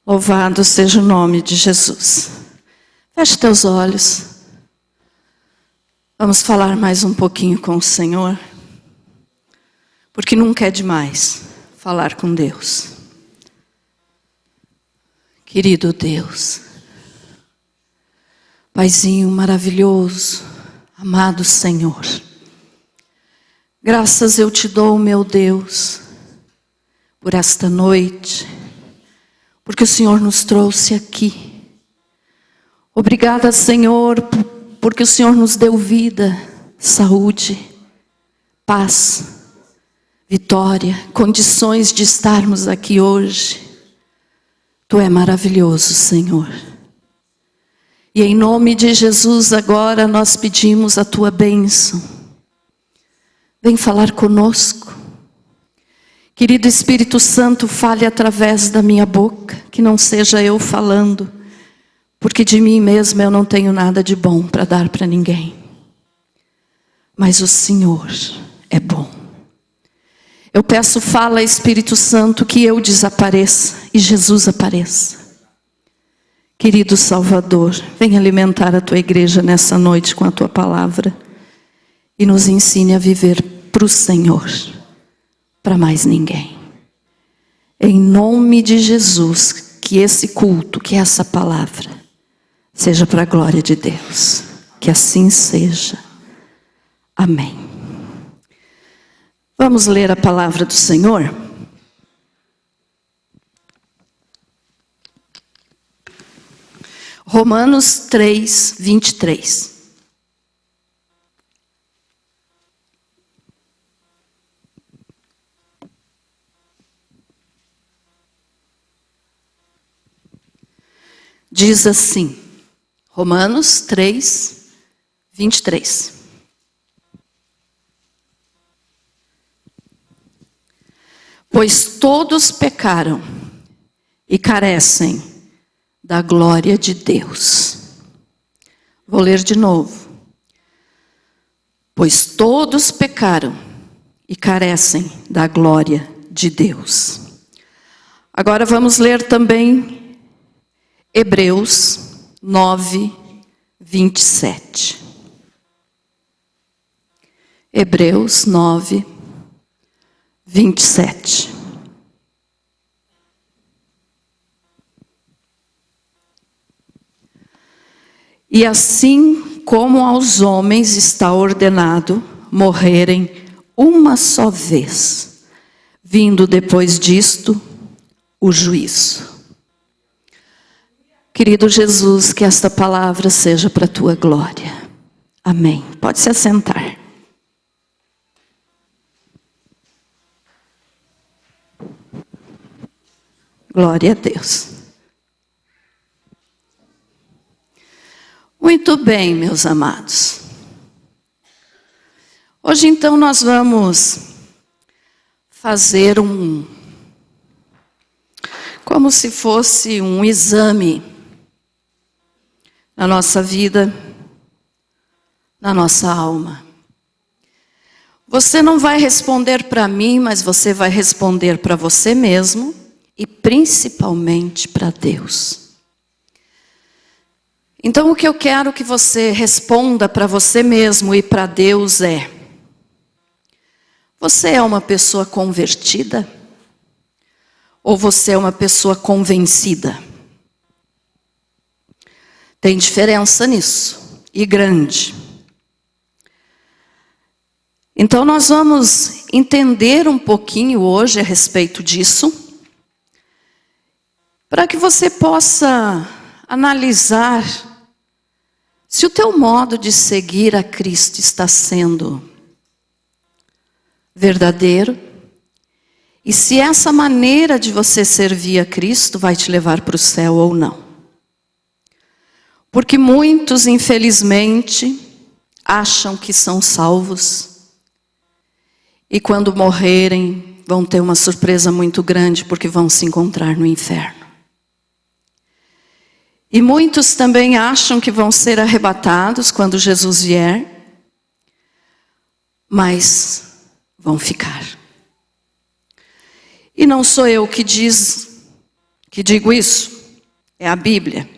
Louvado seja o nome de Jesus. Feche teus olhos. Vamos falar mais um pouquinho com o Senhor. Porque nunca é demais falar com Deus. Querido Deus, Paizinho maravilhoso, amado Senhor, graças eu te dou, meu Deus, por esta noite, porque o Senhor nos trouxe aqui. Obrigada, Senhor, porque o Senhor nos deu vida, saúde, paz, vitória, condições de estarmos aqui hoje. Tu é maravilhoso, Senhor. E em nome de Jesus agora nós pedimos a tua bênção. Vem falar conosco. Querido Espírito Santo, fale através da minha boca, que não seja eu falando, porque de mim mesma eu não tenho nada de bom para dar para ninguém. Mas o Senhor é bom. Eu peço, fala, Espírito Santo, que eu desapareça e Jesus apareça. Querido Salvador, vem alimentar a tua igreja nessa noite com a tua palavra e nos ensine a viver para o Senhor, para mais ninguém. Em nome de Jesus, que esse culto, que essa palavra, seja para a glória de Deus. Que assim seja. Amém. Vamos ler a palavra do Senhor? Romanos 3, 23. Diz assim, Romanos 3, 23. Pois todos pecaram e carecem da glória de Deus. Vou ler de novo. Pois todos pecaram e carecem da glória de Deus. Agora vamos ler também Hebreus 9, 27. Hebreus 9, 27. E assim como aos homens está ordenado morrerem uma só vez, vindo depois disto o juízo. Querido Jesus, que esta palavra seja para a tua glória. Amém. Pode se assentar. Glória a Deus. Muito bem, meus amados. Hoje então nós vamos fazer como se fosse um exame na nossa vida, na nossa alma. Você não vai responder para mim, mas você vai responder para você mesmo e principalmente para Deus. Então o que eu quero que você responda para você mesmo e para Deus é: você é uma pessoa convertida? Ou você é uma pessoa convencida? Tem diferença nisso, e grande. Então nós vamos entender um pouquinho hoje a respeito disso, para que você possa analisar se o teu modo de seguir a Cristo está sendo verdadeiro e se essa maneira de você servir a Cristo vai te levar para o céu ou não. Porque muitos, infelizmente, acham que são salvos e quando morrerem vão ter uma surpresa muito grande porque vão se encontrar no inferno. E muitos também acham que vão ser arrebatados quando Jesus vier, mas vão ficar. E não sou eu que diz que digo isso? É a Bíblia.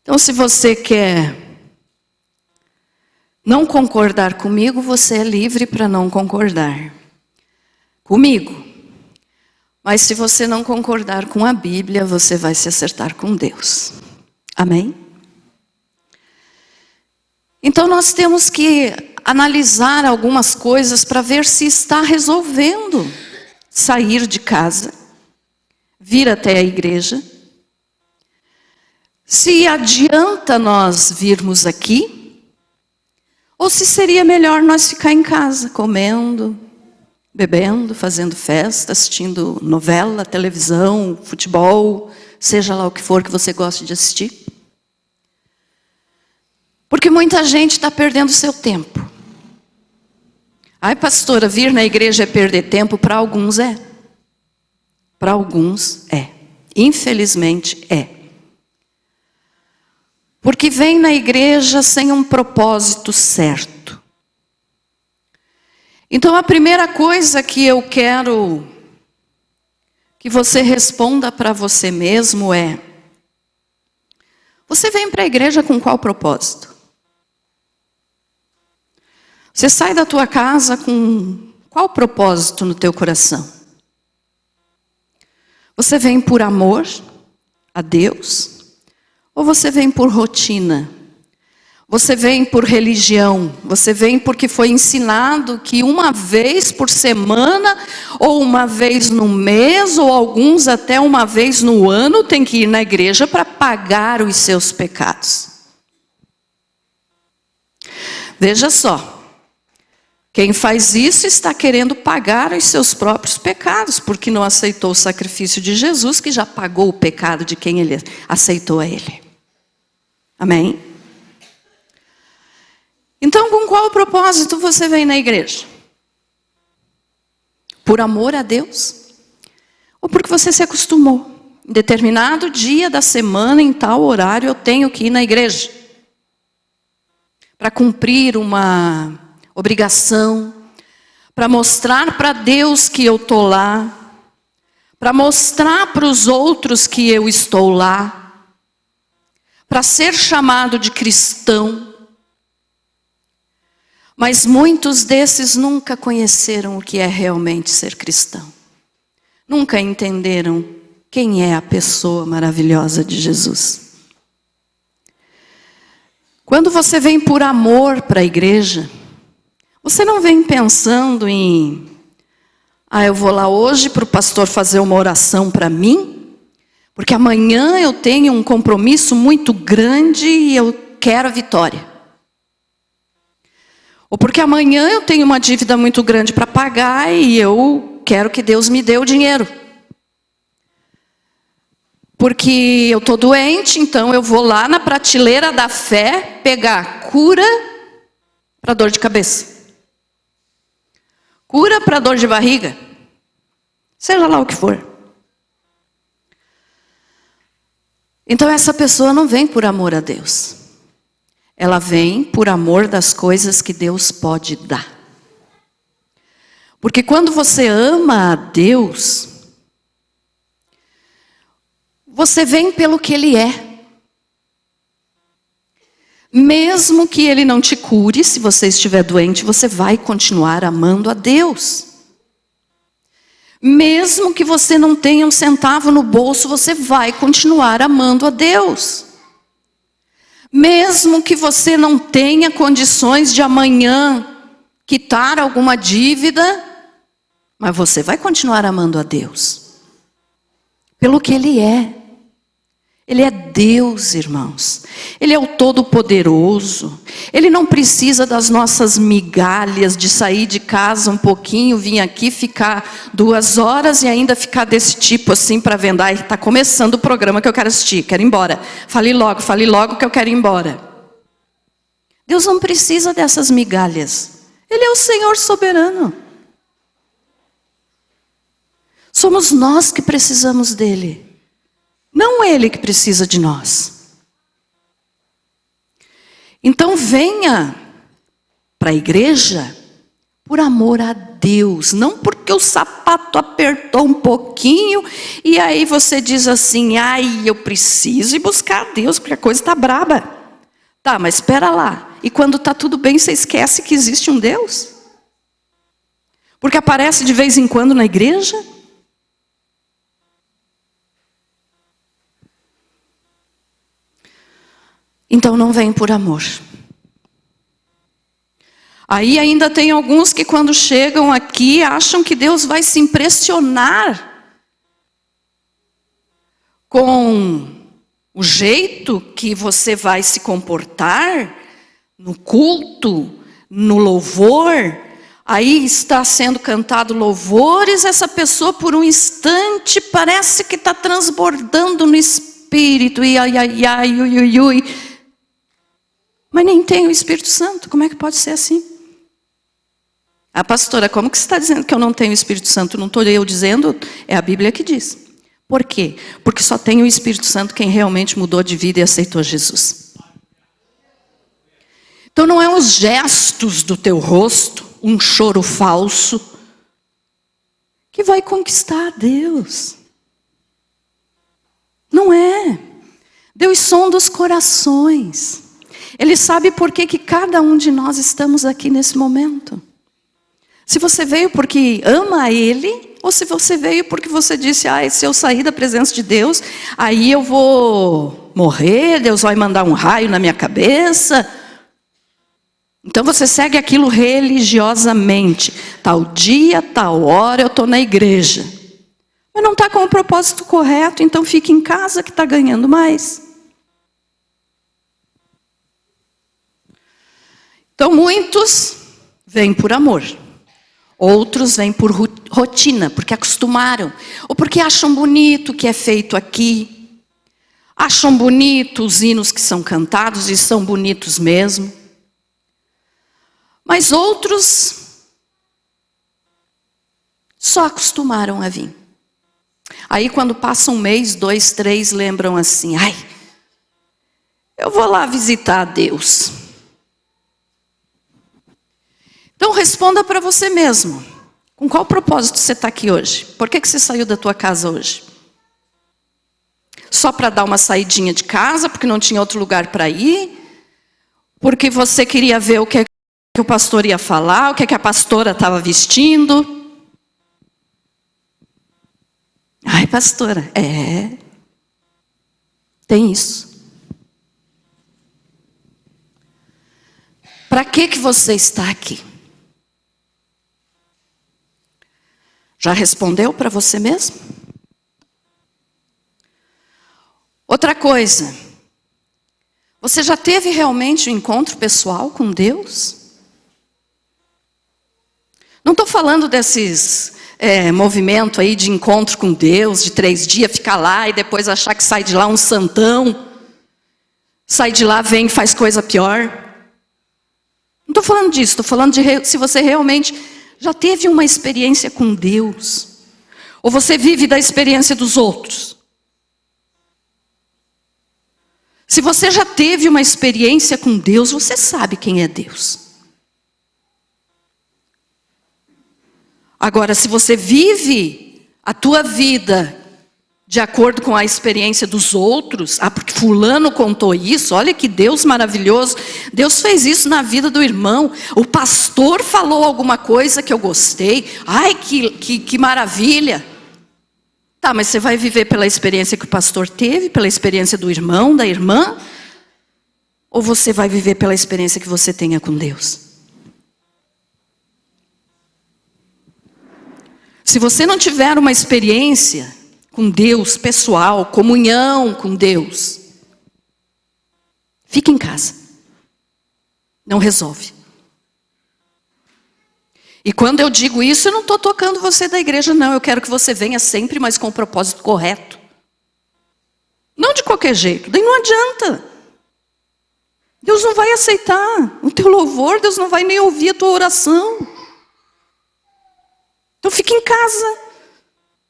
Então, se você quer não concordar comigo, você é livre para não concordar comigo. Mas se você não concordar com a Bíblia, você vai se acertar com Deus. Amém? Então nós temos que analisar algumas coisas para ver se está resolvendo sair de casa, vir até a igreja. Se adianta nós virmos aqui, ou se seria melhor nós ficar em casa, comendo, bebendo, fazendo festa, assistindo novela, televisão, futebol, seja lá o que for que você goste de assistir. Porque muita gente está perdendo seu tempo. Ai, pastora, vir na igreja é perder tempo? Para alguns é. Para alguns é. Infelizmente é. Porque vem na igreja sem um propósito certo. Então a primeira coisa que eu quero que você responda para você mesmo é: você vem para a igreja com qual propósito? Você sai da tua casa com qual propósito no teu coração? Você vem por amor a Deus? Ou você vem por rotina? Você vem por religião? Você vem porque foi ensinado que uma vez por semana, ou uma vez no mês, ou alguns até uma vez no ano, tem que ir na igreja para pagar os seus pecados. Veja só. Quem faz isso está querendo pagar os seus próprios pecados, porque não aceitou o sacrifício de Jesus, que já pagou o pecado de quem ele aceitou a ele. Amém? Então, com qual propósito você vem na igreja? Por amor a Deus? Ou porque você se acostumou? Em determinado dia da semana, em tal horário, eu tenho que ir na igreja. Para cumprir uma obrigação, para mostrar para Deus que eu estou lá, para mostrar para os outros que eu estou lá, para ser chamado de cristão. Mas muitos desses nunca conheceram o que é realmente ser cristão. Nunca entenderam quem é a pessoa maravilhosa de Jesus. Quando você vem por amor para a igreja, você não vem pensando em: eu vou lá hoje para o pastor fazer uma oração para mim, porque amanhã eu tenho um compromisso muito grande e eu quero a vitória. Ou porque amanhã eu tenho uma dívida muito grande para pagar e eu quero que Deus me dê o dinheiro. Porque eu estou doente, então eu vou lá na prateleira da fé pegar cura para dor de cabeça. Cura para dor de barriga. Seja lá o que for. Então essa pessoa não vem por amor a Deus. Ela vem por amor das coisas que Deus pode dar. Porque quando você ama a Deus, você vem pelo que Ele é. Mesmo que Ele não te cure, se você estiver doente, você vai continuar amando a Deus. Mesmo que você não tenha um centavo no bolso, você vai continuar amando a Deus. Mesmo que você não tenha condições de amanhã quitar alguma dívida, mas você vai continuar amando a Deus. Pelo que Ele é. Ele é Deus, irmãos. Ele é o Todo-Poderoso. Ele não precisa das nossas migalhas de sair de casa um pouquinho, vir aqui ficar 2 horas e ainda ficar desse tipo assim para vender. Ai, está começando o programa que eu quero assistir, quero ir embora. Fale logo que eu quero ir embora. Deus não precisa dessas migalhas. Ele é o Senhor soberano. Somos nós que precisamos dele. Não Ele que precisa de nós. Então venha para a igreja por amor a Deus, não porque o sapato apertou um pouquinho e aí você diz assim, ai, eu preciso ir buscar a Deus porque a coisa está braba. Tá, mas espera lá. E quando está tudo bem, você esquece que existe um Deus? Porque aparece de vez em quando na igreja? Então não vem por amor. Aí ainda tem alguns que quando chegam aqui acham que Deus vai se impressionar com o jeito que você vai se comportar no culto, no louvor. Aí está sendo cantado louvores, essa pessoa por um instante parece que está transbordando no Espírito. E ai, ai, ai, ui, ui, ui. Mas nem tem o Espírito Santo, como é que pode ser assim? Ah, pastora, como que você está dizendo que eu não tenho o Espírito Santo? Não estou eu dizendo, é a Bíblia que diz. Por quê? Porque só tem o Espírito Santo quem realmente mudou de vida e aceitou Jesus. Então não é os gestos do teu rosto, um choro falso, que vai conquistar a Deus. Não é. Deus sonda os corações. Ele sabe por que cada um de nós estamos aqui nesse momento. Se você veio porque ama Ele, ou se você veio porque você disse, se eu sair da presença de Deus, aí eu vou morrer, Deus vai mandar um raio na minha cabeça. Então você segue aquilo religiosamente. Tal dia, tal hora eu estou na igreja. Mas não está com o propósito correto, então fique em casa que está ganhando mais. Então muitos vêm por amor. Outros vêm por rotina, porque acostumaram. Ou porque acham bonito o que é feito aqui. Acham bonito os hinos que são cantados, e são bonitos mesmo. Mas outros só acostumaram a vir. Aí quando passa um mês, 2, 3, lembram assim, eu vou lá visitar a Deus. Então responda para você mesmo. Com qual propósito você está aqui hoje? Por que você saiu da tua casa hoje? Só para dar uma saidinha de casa, porque não tinha outro lugar para ir? Porque você queria ver o que o pastor ia falar, o que a pastora estava vestindo? Ai, pastora, tem isso. Para que você está aqui? Já respondeu para você mesmo? Outra coisa, você já teve realmente um encontro pessoal com Deus? Não estou falando desses movimento aí de encontro com Deus, de 3 dias, ficar lá e depois achar que sai de lá um santão. Sai de lá, vem e faz coisa pior. Não estou falando disso, estou falando de se você realmente já teve uma experiência com Deus. Ou você vive da experiência dos outros. Se você já teve uma experiência com Deus, você sabe quem é Deus. Agora, se você vive a tua vida de acordo com a experiência dos outros, porque fulano contou isso, olha que Deus maravilhoso, Deus fez isso na vida do irmão, o pastor falou alguma coisa que eu gostei, ai que maravilha. Tá, mas você vai viver pela experiência que o pastor teve, pela experiência do irmão, da irmã? Ou você vai viver pela experiência que você tenha com Deus? Se você não tiver uma experiência com Deus, pessoal, comunhão com Deus, fique em casa. Não resolve. E quando eu digo isso, eu não estou tocando você da igreja, não. Eu quero que você venha sempre, mas com o propósito correto. Não de qualquer jeito, daí não adianta. Deus não vai aceitar o teu louvor, Deus não vai nem ouvir a tua oração. Então fique em casa.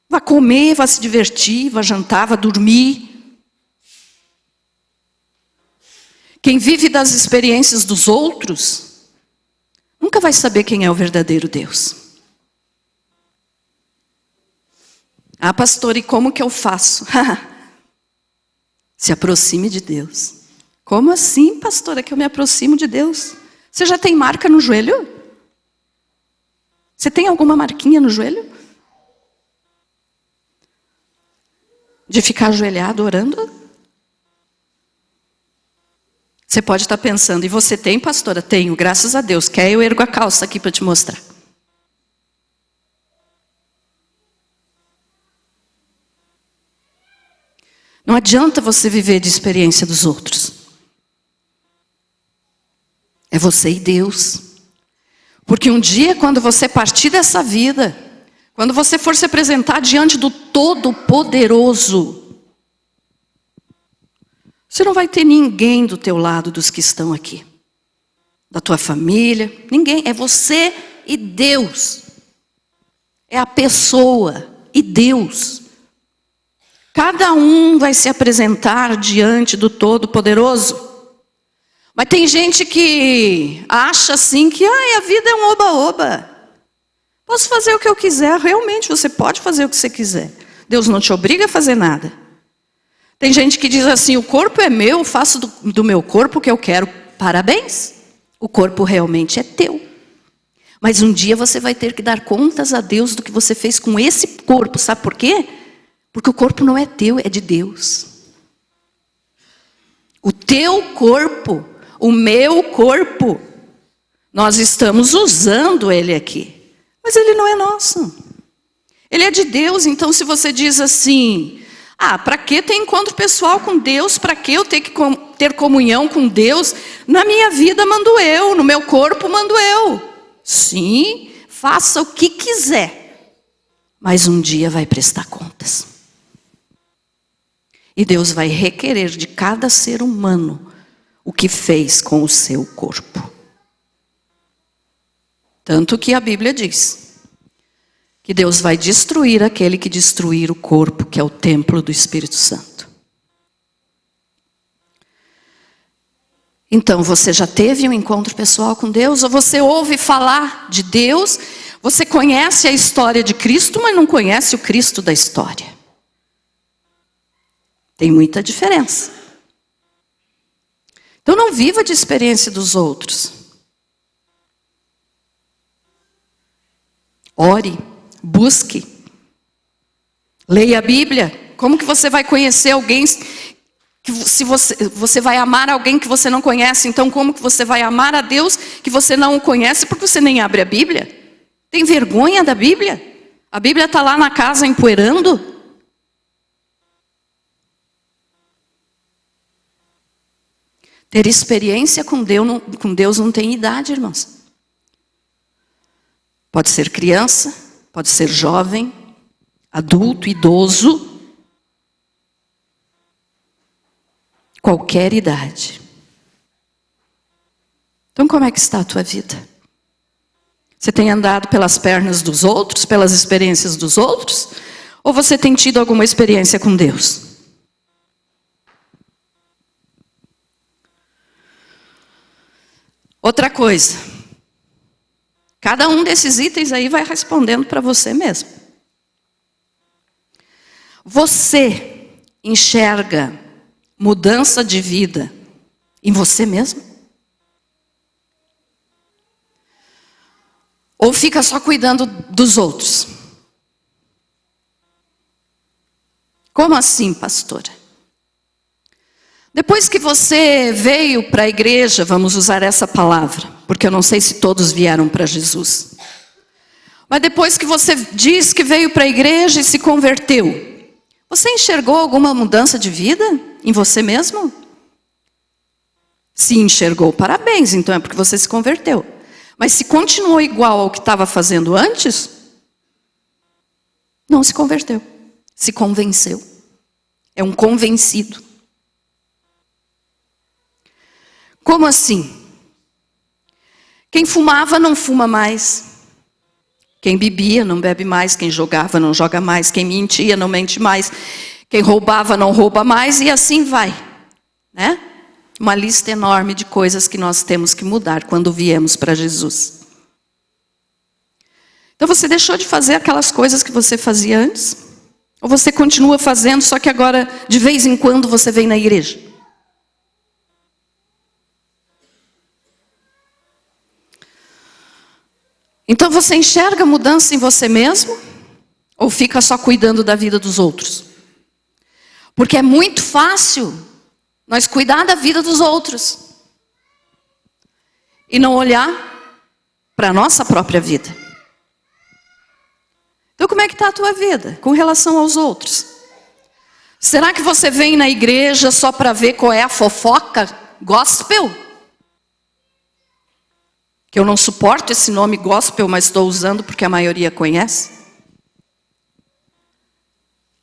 Vá comer, vá se divertir, vá jantar, vá dormir. Quem vive das experiências dos outros nunca vai saber quem é o verdadeiro Deus. Ah, pastor, e como que eu faço? Se aproxime de Deus. Como assim, pastora, que eu me aproximo de Deus? Você já tem marca no joelho? Você tem alguma marquinha no joelho? De ficar ajoelhado orando? Você pode estar pensando, e você tem, pastora? Tenho, graças a Deus. Quer eu ergo a calça aqui para te mostrar. Não adianta você viver de experiência dos outros. É você e Deus. Porque um dia, quando você partir dessa vida, quando você for se apresentar diante do Todo-Poderoso, você não vai ter ninguém do teu lado dos que estão aqui. Da tua família, ninguém. É você e Deus. É a pessoa e Deus. Cada um vai se apresentar diante do Todo-Poderoso. Mas tem gente que acha assim que a vida é um oba-oba. Posso fazer o que eu quiser. Realmente, você pode fazer o que você quiser. Deus não te obriga a fazer nada. Tem gente que diz assim, o corpo é meu, eu faço do meu corpo o que eu quero. Parabéns. O corpo realmente é teu. Mas um dia você vai ter que dar contas a Deus do que você fez com esse corpo. Sabe por quê? Porque o corpo não é teu, é de Deus. O teu corpo, o meu corpo, nós estamos usando ele aqui. Mas ele não é nosso. Ele é de Deus. Então se você diz assim, para que ter encontro pessoal com Deus? Para que eu ter que ter comunhão com Deus? Na minha vida mando eu, no meu corpo mando eu. Sim, faça o que quiser. Mas um dia vai prestar contas. E Deus vai requerer de cada ser humano o que fez com o seu corpo. Tanto que a Bíblia diz que Deus vai destruir aquele que destruir o corpo, que é o templo do Espírito Santo. Então, você já teve um encontro pessoal com Deus? Ou você ouve falar de Deus? Você conhece a história de Cristo, mas não conhece o Cristo da história. Tem muita diferença. Então não viva de experiência dos outros. Ore, busque. Leia a Bíblia. Como que você vai conhecer alguém, se você vai amar alguém que você não conhece? Então como que você vai amar a Deus que você não o conhece porque você nem abre a Bíblia? Tem vergonha da Bíblia? A Bíblia está lá na casa empoeirando? Ter experiência com Deus não tem idade, irmãos. Pode ser criança, pode ser jovem, adulto, idoso. Qualquer idade. Então como é que está a tua vida? Você tem andado pelas pernas dos outros, pelas experiências dos outros? Ou você tem tido alguma experiência com Deus? Outra coisa, cada um desses itens aí vai respondendo para você mesmo. Você enxerga mudança de vida em você mesmo? Ou fica só cuidando dos outros? Como assim, pastora? Depois que você veio para a igreja, vamos usar essa palavra, porque eu não sei se todos vieram para Jesus. Mas depois que você diz que veio para a igreja e se converteu, você enxergou alguma mudança de vida em você mesmo? Se enxergou, parabéns, então é porque você se converteu. Mas se continuou igual ao que estava fazendo antes, não se converteu, se convenceu. É um convencido. Como assim? Quem fumava não fuma mais. Quem bebia não bebe mais. Quem jogava não joga mais. Quem mentia não mente mais. Quem roubava não rouba mais. E assim vai, né? Uma lista enorme de coisas que nós temos que mudar quando viemos para Jesus. Então você deixou de fazer aquelas coisas que você fazia antes? Ou você continua fazendo, só que agora de vez em quando você vem na igreja? Então você enxerga mudança em você mesmo? Ou fica só cuidando da vida dos outros? Porque é muito fácil nós cuidar da vida dos outros e não olhar para a nossa própria vida. Então como é que está a tua vida com relação aos outros? Será que você vem na igreja só para ver qual é a fofoca gospel? Que eu não suporto esse nome gospel, mas estou usando porque a maioria conhece.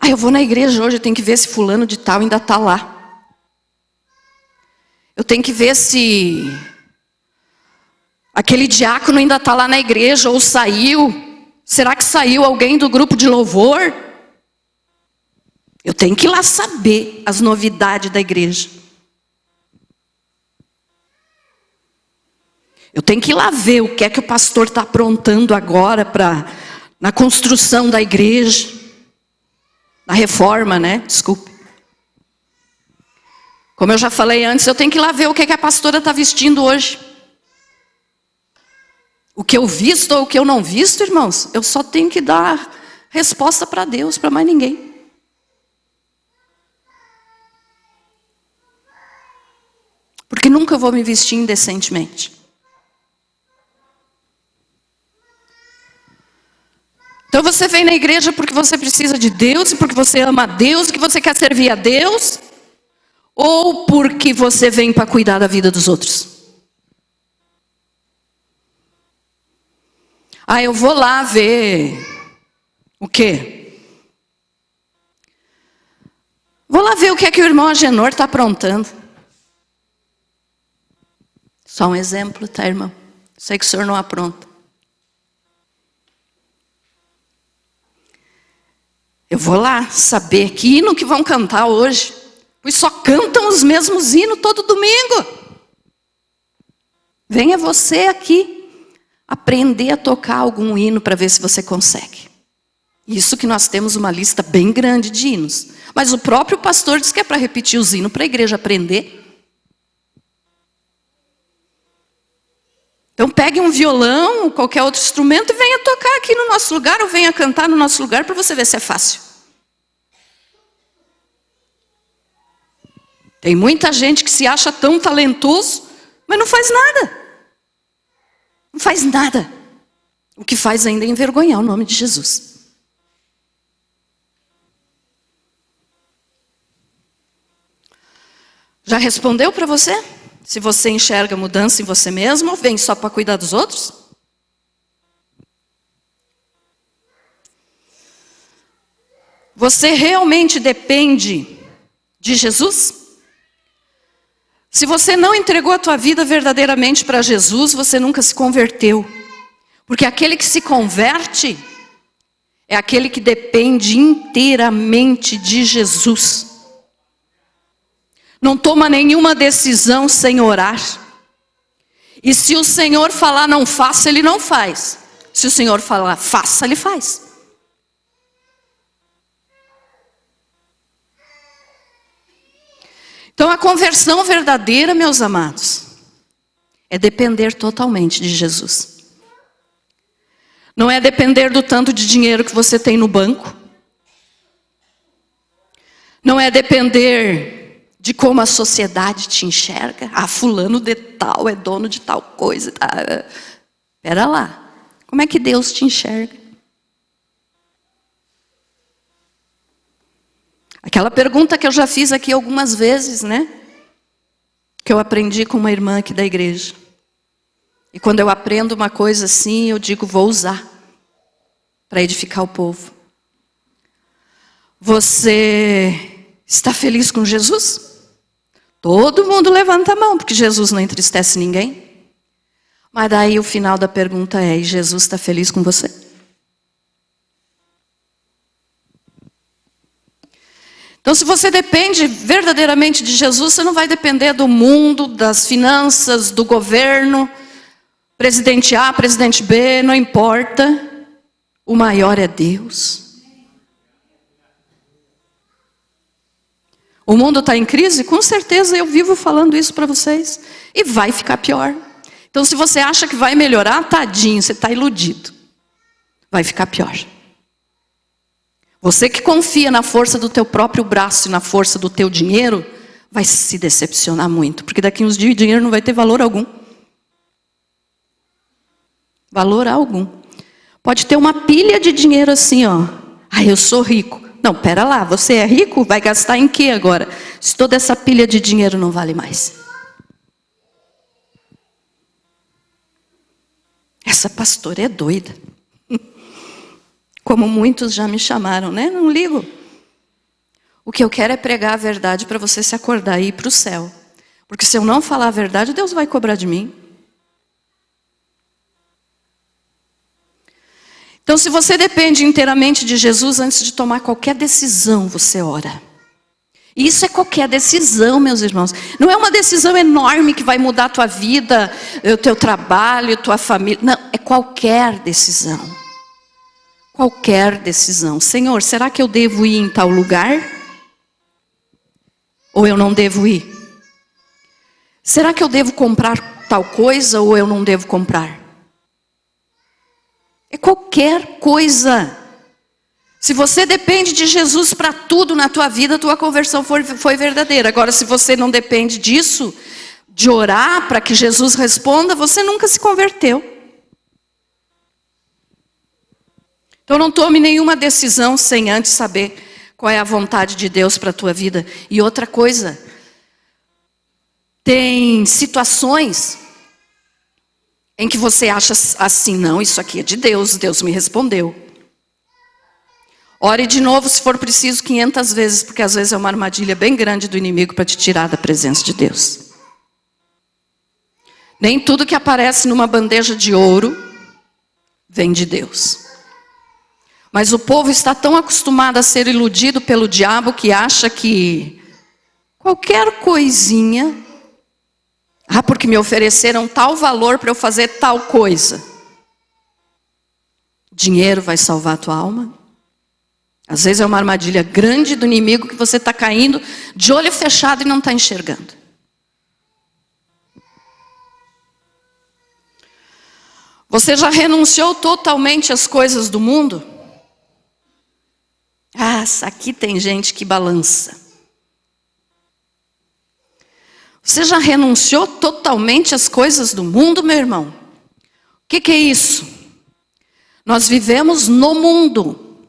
Eu vou na igreja hoje, eu tenho que ver se fulano de tal ainda está lá. Eu tenho que ver se aquele diácono ainda está lá na igreja ou saiu. Será que saiu alguém do grupo de louvor? Eu tenho que ir lá saber as novidades da igreja. Eu tenho que ir lá ver o que é que o pastor está aprontando agora na construção da igreja. Na reforma, né? Desculpe. Como eu já falei antes, eu tenho que ir lá ver o que é que a pastora está vestindo hoje. O que eu visto ou o que eu não visto, irmãos, eu só tenho que dar resposta para Deus, para mais ninguém. Porque nunca eu vou me vestir indecentemente. Então você vem na igreja porque você precisa de Deus, e porque você ama a Deus, e que você quer servir a Deus, ou porque você vem para cuidar da vida dos outros? Eu vou lá ver o quê? Vou lá ver o que é que o irmão Agenor está aprontando. Só um exemplo, tá, irmão? Sei que o senhor não apronta. Eu vou lá saber que hino que vão cantar hoje. Pois só cantam os mesmos hinos todo domingo. Venha você aqui aprender a tocar algum hino para ver se você consegue. Isso que nós temos uma lista bem grande de hinos. Mas o próprio pastor diz que é para repetir os hinos para a igreja aprender. Então pegue um violão ou qualquer outro instrumento e venha tocar aqui no nosso lugar, ou venha cantar no nosso lugar para você ver se é fácil. Tem muita gente que se acha tão talentoso, mas não faz nada. Não faz nada. O que faz ainda é envergonhar o nome de Jesus. Já respondeu para você? Se você enxerga mudança em você mesmo, ou vem só para cuidar dos outros? Você realmente depende de Jesus? Se você não entregou a tua vida verdadeiramente para Jesus, você nunca se converteu. Porque aquele que se converte é aquele que depende inteiramente de Jesus. Não toma nenhuma decisão sem orar. E se o Senhor falar não faça, Ele não faz. Se o Senhor falar faça, Ele faz. Então a conversão verdadeira, meus amados, é depender totalmente de Jesus. Não é depender do tanto de dinheiro que você tem no banco. Não é depender de como a sociedade te enxerga. Fulano de tal é dono de tal coisa. Espera lá, como é que Deus te enxerga? Aquela pergunta que eu já fiz aqui algumas vezes, né? Que eu aprendi com uma irmã aqui da igreja. E quando eu aprendo uma coisa assim, eu digo, vou usar para edificar o povo. Você está feliz com Jesus? Todo mundo levanta a mão, porque Jesus não entristece ninguém. Mas daí o final da pergunta é, e Jesus está feliz com você? Então, se você depende verdadeiramente de Jesus, você não vai depender do mundo, das finanças, do governo, presidente A, presidente B, não importa. O maior é Deus. O mundo está em crise? Com certeza, eu vivo falando isso para vocês. E vai ficar pior. Então, se você acha que vai melhorar, tadinho, você está iludido. Vai ficar pior. Você que confia na força do teu próprio braço e na força do teu dinheiro, vai se decepcionar muito. Porque daqui uns dias o dinheiro não vai ter valor algum. Valor algum. Pode ter uma pilha de dinheiro assim, ó. Ah, eu sou rico. Não, pera lá, você é rico? Vai gastar em quê agora? Se toda essa pilha de dinheiro não vale mais. Essa pastora é doida. Como muitos já me chamaram, né? Não ligo. O que eu quero é pregar a verdade para você se acordar e ir para o céu. Porque se eu não falar a verdade, Deus vai cobrar de mim. Então, se você depende inteiramente de Jesus, antes de tomar qualquer decisão, você ora. E isso é qualquer decisão, meus irmãos. Não é uma decisão enorme que vai mudar a tua vida, o teu trabalho, a tua família. Não, é qualquer decisão. Qualquer decisão. Senhor, será que eu devo ir em tal lugar? Ou eu não devo ir? Será que eu devo comprar tal coisa ou eu não devo comprar? É qualquer coisa. Se você depende de Jesus para tudo na tua vida, a tua conversão foi verdadeira. Agora, se você não depende disso, de orar para que Jesus responda, você nunca se converteu. Então não tome nenhuma decisão sem antes saber qual é a vontade de Deus para a tua vida. E outra coisa, tem situações em que você acha assim, não, isso aqui é de Deus, Deus me respondeu. Ore de novo se for preciso 500 vezes, porque às vezes é uma armadilha bem grande do inimigo para te tirar da presença de Deus. Nem tudo que aparece numa bandeja de ouro vem de Deus. Mas o povo está tão acostumado a ser iludido pelo diabo que acha que qualquer coisinha, porque me ofereceram tal valor para eu fazer tal coisa. Dinheiro vai salvar a tua alma? Às vezes é uma armadilha grande do inimigo que você está caindo de olho fechado e não está enxergando. Você já renunciou totalmente às coisas do mundo? Aqui tem gente que balança. Você já renunciou totalmente às coisas do mundo, meu irmão? O que é isso? Nós vivemos no mundo,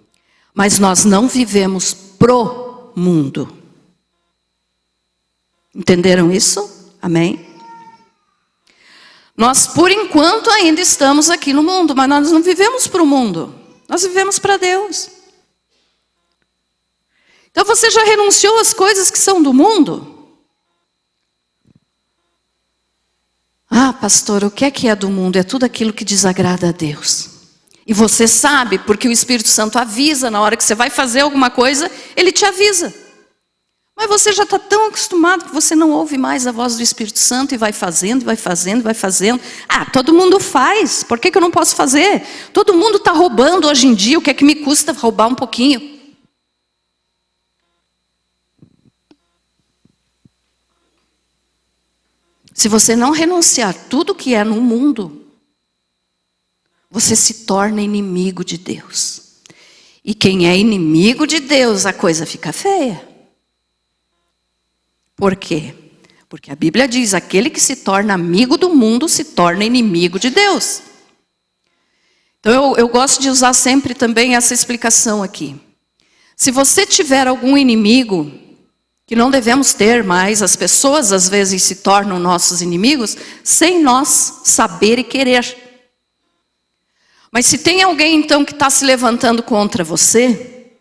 mas nós não vivemos pro mundo. Entenderam isso? Amém? Nós, por enquanto, ainda estamos aqui no mundo, mas nós não vivemos pro mundo. Nós vivemos para Deus. Então você já renunciou às coisas que são do mundo? Pastor, o que é do mundo? É tudo aquilo que desagrada a Deus. E você sabe, porque o Espírito Santo avisa na hora que você vai fazer alguma coisa, ele te avisa. Mas você já está tão acostumado que você não ouve mais a voz do Espírito Santo e vai fazendo, vai fazendo, vai fazendo. Todo mundo faz, por que eu não posso fazer? Todo mundo está roubando hoje em dia, o que é que me custa roubar um pouquinho? Se você não renunciar tudo que é no mundo, você se torna inimigo de Deus. E quem é inimigo de Deus, a coisa fica feia. Por quê? Porque a Bíblia diz, aquele que se torna amigo do mundo, se torna inimigo de Deus. Então eu gosto de usar sempre também essa explicação aqui. Se você tiver algum inimigo, que não devemos ter mais, as pessoas às vezes se tornam nossos inimigos, sem nós saber e querer. Mas se tem alguém então que está se levantando contra você,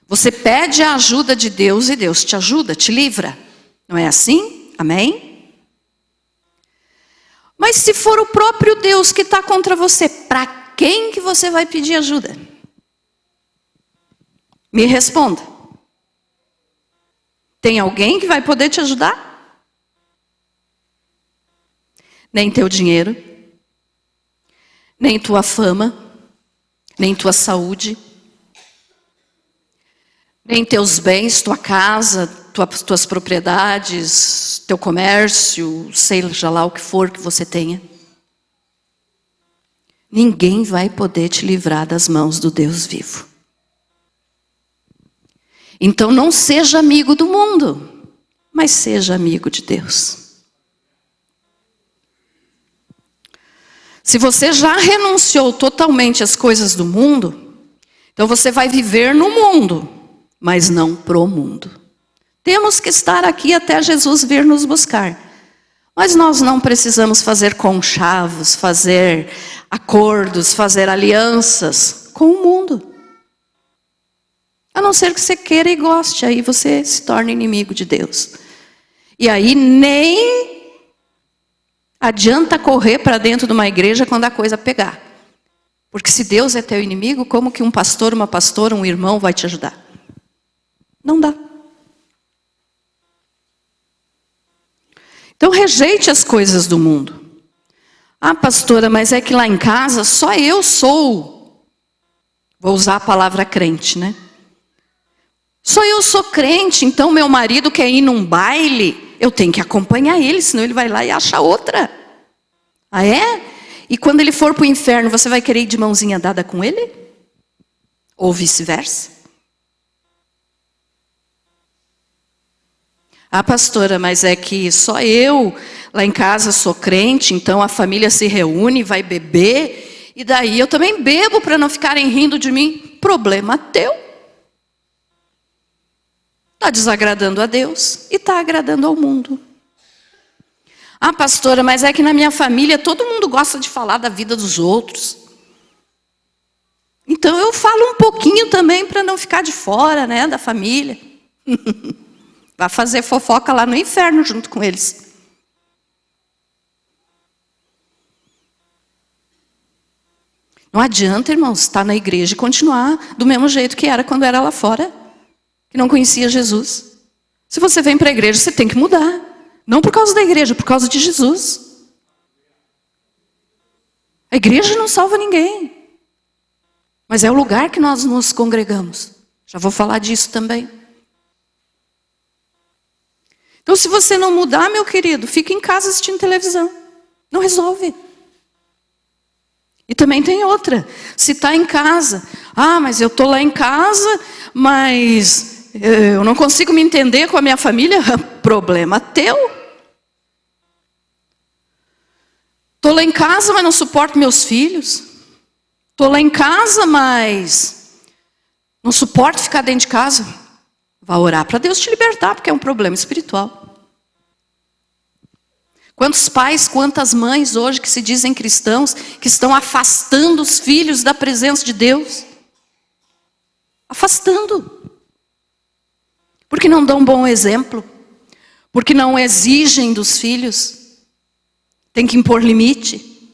você pede a ajuda de Deus e Deus te ajuda, te livra. Não é assim? Amém? Mas se for o próprio Deus que está contra você, para quem que você vai pedir ajuda? Me responda. Tem alguém que vai poder te ajudar? Nem teu dinheiro, nem tua fama, nem tua saúde, nem teus bens, tua casa, tuas propriedades, teu comércio, seja lá o que for que você tenha. Ninguém vai poder te livrar das mãos do Deus vivo. Então não seja amigo do mundo, mas seja amigo de Deus. Se você já renunciou totalmente às coisas do mundo, então você vai viver no mundo, mas não pro mundo. Temos que estar aqui até Jesus vir nos buscar. Mas nós não precisamos fazer conchavos, fazer acordos, fazer alianças com o mundo. A não ser que você queira e goste, aí você se torna inimigo de Deus. E aí nem adianta correr para dentro de uma igreja quando a coisa pegar. Porque se Deus é teu inimigo, como que um pastor, uma pastora, um irmão vai te ajudar? Não dá. Então rejeite as coisas do mundo. Ah, pastora, mas é que lá em casa só eu sou, vou usar a palavra crente, né? Só eu sou crente, então meu marido quer ir num baile, eu tenho que acompanhar ele, senão ele vai lá e acha outra. Ah, é? E quando ele for para o inferno, você vai querer ir de mãozinha dada com ele? Ou vice-versa? Ah, pastora, mas é que só eu lá em casa sou crente, então a família se reúne, vai beber, e daí eu também bebo para não ficarem rindo de mim. Problema teu. Está desagradando a Deus e está agradando ao mundo. Ah, pastora, mas é que na minha família todo mundo gosta de falar da vida dos outros. Então eu falo um pouquinho também para não ficar de fora, né, da família. Vai fazer fofoca lá no inferno junto com eles. Não adianta, irmãos, estar na igreja e continuar do mesmo jeito que era quando era lá fora, que não conhecia Jesus. Se você vem para a igreja, você tem que mudar. Não por causa da igreja, por causa de Jesus. A igreja não salva ninguém. Mas é o lugar que nós nos congregamos. Já vou falar disso também. Então, se você não mudar, meu querido, fica em casa assistindo televisão. Não resolve. E também tem outra. Se está em casa. Ah, mas eu estou lá em casa, mas eu não consigo me entender com a minha família. Problema teu. Estou lá em casa, mas não suporto meus filhos. Estou lá em casa, mas não suporto ficar dentro de casa. Vá orar para Deus te libertar, porque é um problema espiritual. Quantos pais, quantas mães hoje que se dizem cristãos, que estão afastando os filhos da presença de Deus? Afastando. Porque não dão um bom exemplo. Porque não exigem dos filhos. Tem que impor limite.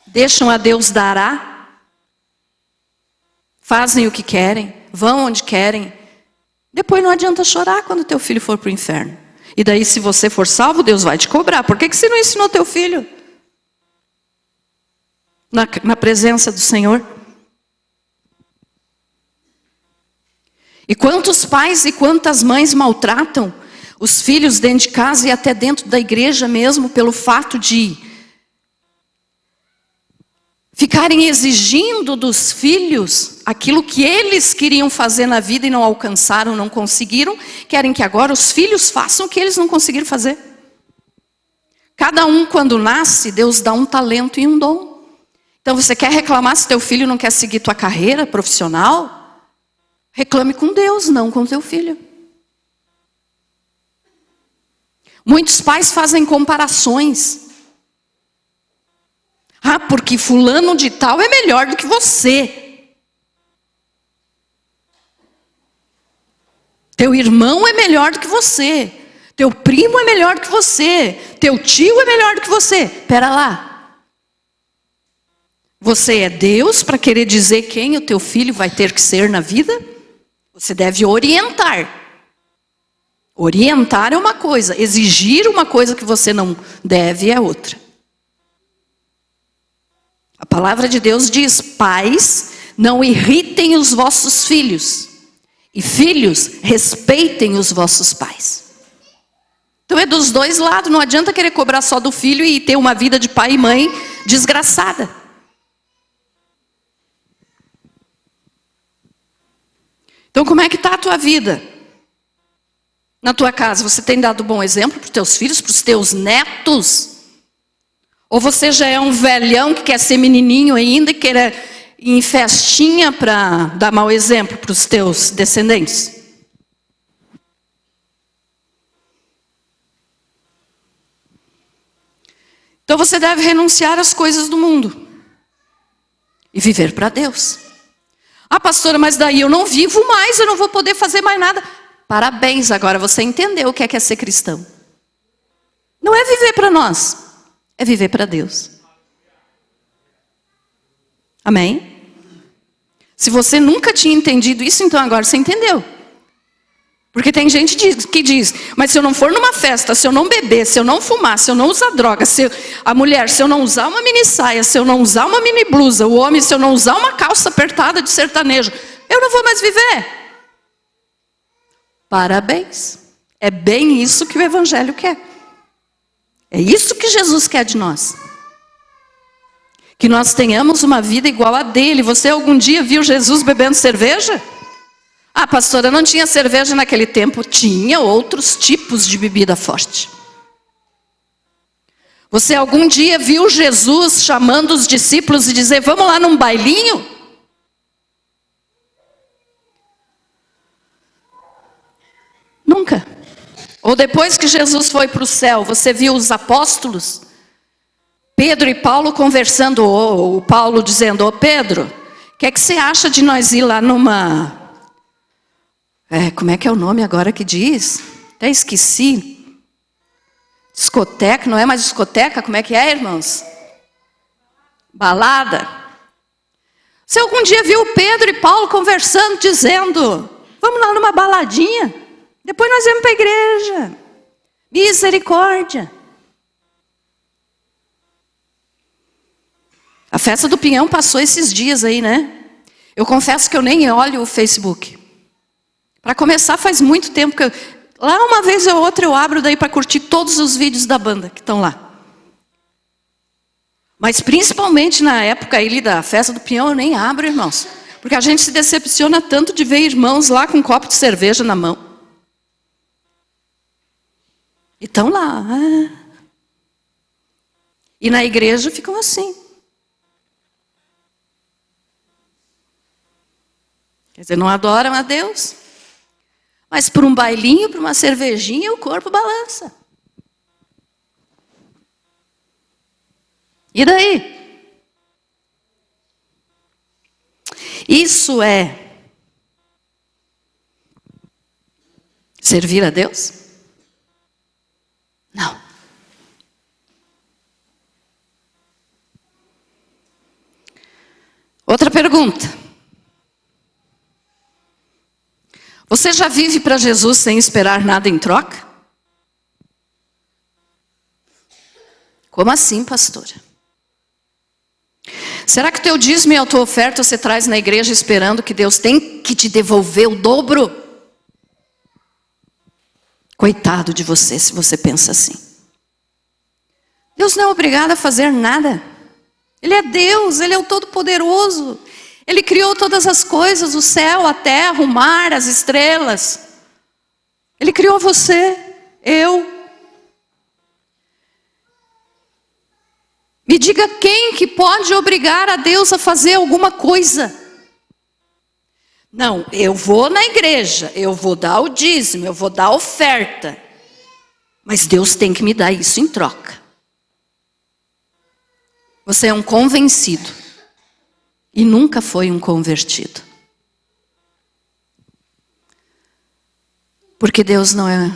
Deixam a Deus dará. Fazem o que querem. Vão onde querem. Depois não adianta chorar quando teu filho for para o inferno. E daí, se você for salvo, Deus vai te cobrar. Por que você não ensinou teu filho? Na presença do Senhor. E quantos pais e quantas mães maltratam os filhos dentro de casa e até dentro da igreja mesmo, pelo fato de ficarem exigindo dos filhos aquilo que eles queriam fazer na vida e não alcançaram, não conseguiram, querem que agora os filhos façam o que eles não conseguiram fazer. Cada um, quando nasce, Deus dá um talento e um dom. Então você quer reclamar se teu filho não quer seguir tua carreira profissional? Reclame com Deus, não com teu filho. Muitos pais fazem comparações. Ah, porque fulano de tal é melhor do que você. Teu irmão é melhor do que você. Teu primo é melhor do que você. Teu tio é melhor do que você. Espera lá. Você é Deus para querer dizer quem o teu filho vai ter que ser na vida? Você deve orientar. Orientar é uma coisa. Exigir uma coisa que você não deve é outra. A palavra de Deus diz: pais, não irritem os vossos filhos. E filhos, respeitem os vossos pais. Então é dos dois lados, não adianta querer cobrar só do filho e ter uma vida de pai e mãe desgraçada. Então como é que está a tua vida? Na tua casa, você tem dado bom exemplo para os teus filhos, para os teus netos? Ou você já é um velhão que quer ser menininho ainda e quer ir em festinha para dar mau exemplo para os teus descendentes? Então você deve renunciar às coisas do mundo e viver para Deus. Ah, pastora, mas daí eu não vivo mais, eu não vou poder fazer mais nada. Parabéns, agora você entendeu o que é ser cristão. Não é viver para nós, é viver para Deus. Amém? Se você nunca tinha entendido isso, então agora você entendeu. Porque tem gente que diz: mas se eu não for numa festa, se eu não beber, se eu não fumar, se eu não usar droga, a mulher, se eu não usar uma mini saia, se eu não usar uma mini blusa, o homem, se eu não usar uma calça apertada de sertanejo, eu não vou mais viver. Parabéns. É bem isso que o Evangelho quer. É isso que Jesus quer de nós. Que nós tenhamos uma vida igual a dele. Você algum dia viu Jesus bebendo cerveja? Ah, pastora, não tinha cerveja naquele tempo. Tinha outros tipos de bebida forte. Você algum dia viu Jesus chamando os discípulos e dizer: vamos lá num bailinho? Nunca. Ou depois que Jesus foi para o céu, você viu os apóstolos? Pedro e Paulo conversando, ou Paulo dizendo: ô Pedro, o que é que você acha de nós ir lá numa... como é que é o nome agora que diz? Até esqueci. Discoteca, não é mais discoteca? Como é que é, irmãos? Balada. Você algum dia viu Pedro e Paulo conversando, dizendo: vamos lá numa baladinha? Depois nós vamos para a igreja. Misericórdia. A festa do Pinhão passou esses dias aí, né? Eu confesso que eu nem olho o Facebook. Para começar, faz muito tempo que lá uma vez ou outra eu abro daí para curtir todos os vídeos da banda que estão lá. Mas principalmente na época aí da festa do Pinhão eu nem abro, irmãos. Porque a gente se decepciona tanto de ver irmãos lá com um copo de cerveja na mão. E estão lá. E na igreja ficam assim. Quer dizer, não adoram a Deus. Mas por um bailinho, por uma cervejinha, o corpo balança. E daí? Isso é servir a Deus? Não. Outra pergunta. Você já vive para Jesus sem esperar nada em troca? Como assim, pastora? Será que o teu dízimo e a tua oferta você traz na igreja esperando que Deus tem que te devolver o dobro? Coitado de você se você pensa assim. Deus não é obrigado a fazer nada. Ele é Deus, Ele é o Todo-Poderoso. Ele criou todas as coisas, o céu, a terra, o mar, as estrelas. Ele criou você, eu. Me diga quem que pode obrigar a Deus a fazer alguma coisa. Não, eu vou na igreja, eu vou dar o dízimo, eu vou dar a oferta. Mas Deus tem que me dar isso em troca. Você é um convencido. E nunca foi um convertido. Porque Deus não é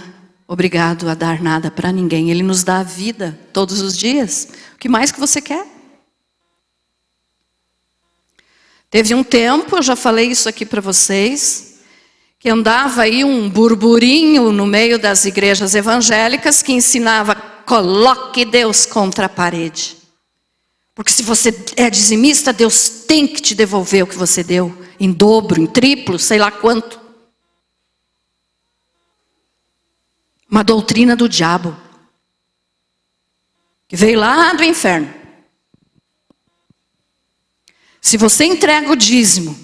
obrigado a dar nada para ninguém. Ele nos dá a vida todos os dias. O que mais que você quer? Teve um tempo, eu já falei isso aqui para vocês, que andava aí um burburinho no meio das igrejas evangélicas que ensinava: coloque Deus contra a parede. Porque se você é dizimista, Deus tem que te devolver o que você deu. Em dobro, em triplo, sei lá quanto. Uma doutrina do diabo. Que veio lá do inferno. Se você entrega o dízimo,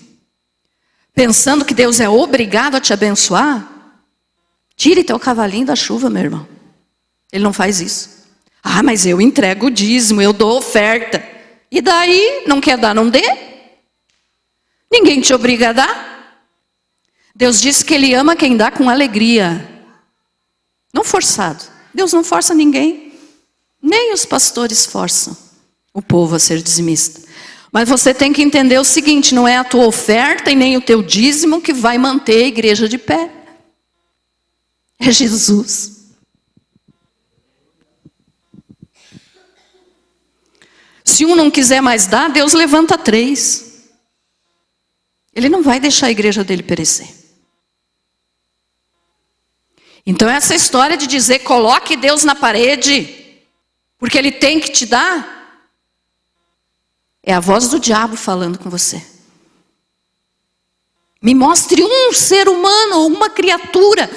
pensando que Deus é obrigado a te abençoar, tire teu cavalinho da chuva, meu irmão. Ele não faz isso. Ah, mas eu entrego o dízimo, eu dou oferta. E daí, não quer dar, não dê. Ninguém te obriga a dar. Deus disse que Ele ama quem dá com alegria. Não forçado. Deus não força ninguém. Nem os pastores forçam o povo a ser dizimista. Mas você tem que entender o seguinte, não é a tua oferta e nem o teu dízimo que vai manter a igreja de pé. É Jesus. Se um não quiser mais dar, Deus levanta 3. Ele não vai deixar a igreja dele perecer. Então essa história de dizer, coloque Deus na parede, porque Ele tem que te dar, é a voz do diabo falando com você. Me mostre um ser humano, uma criatura,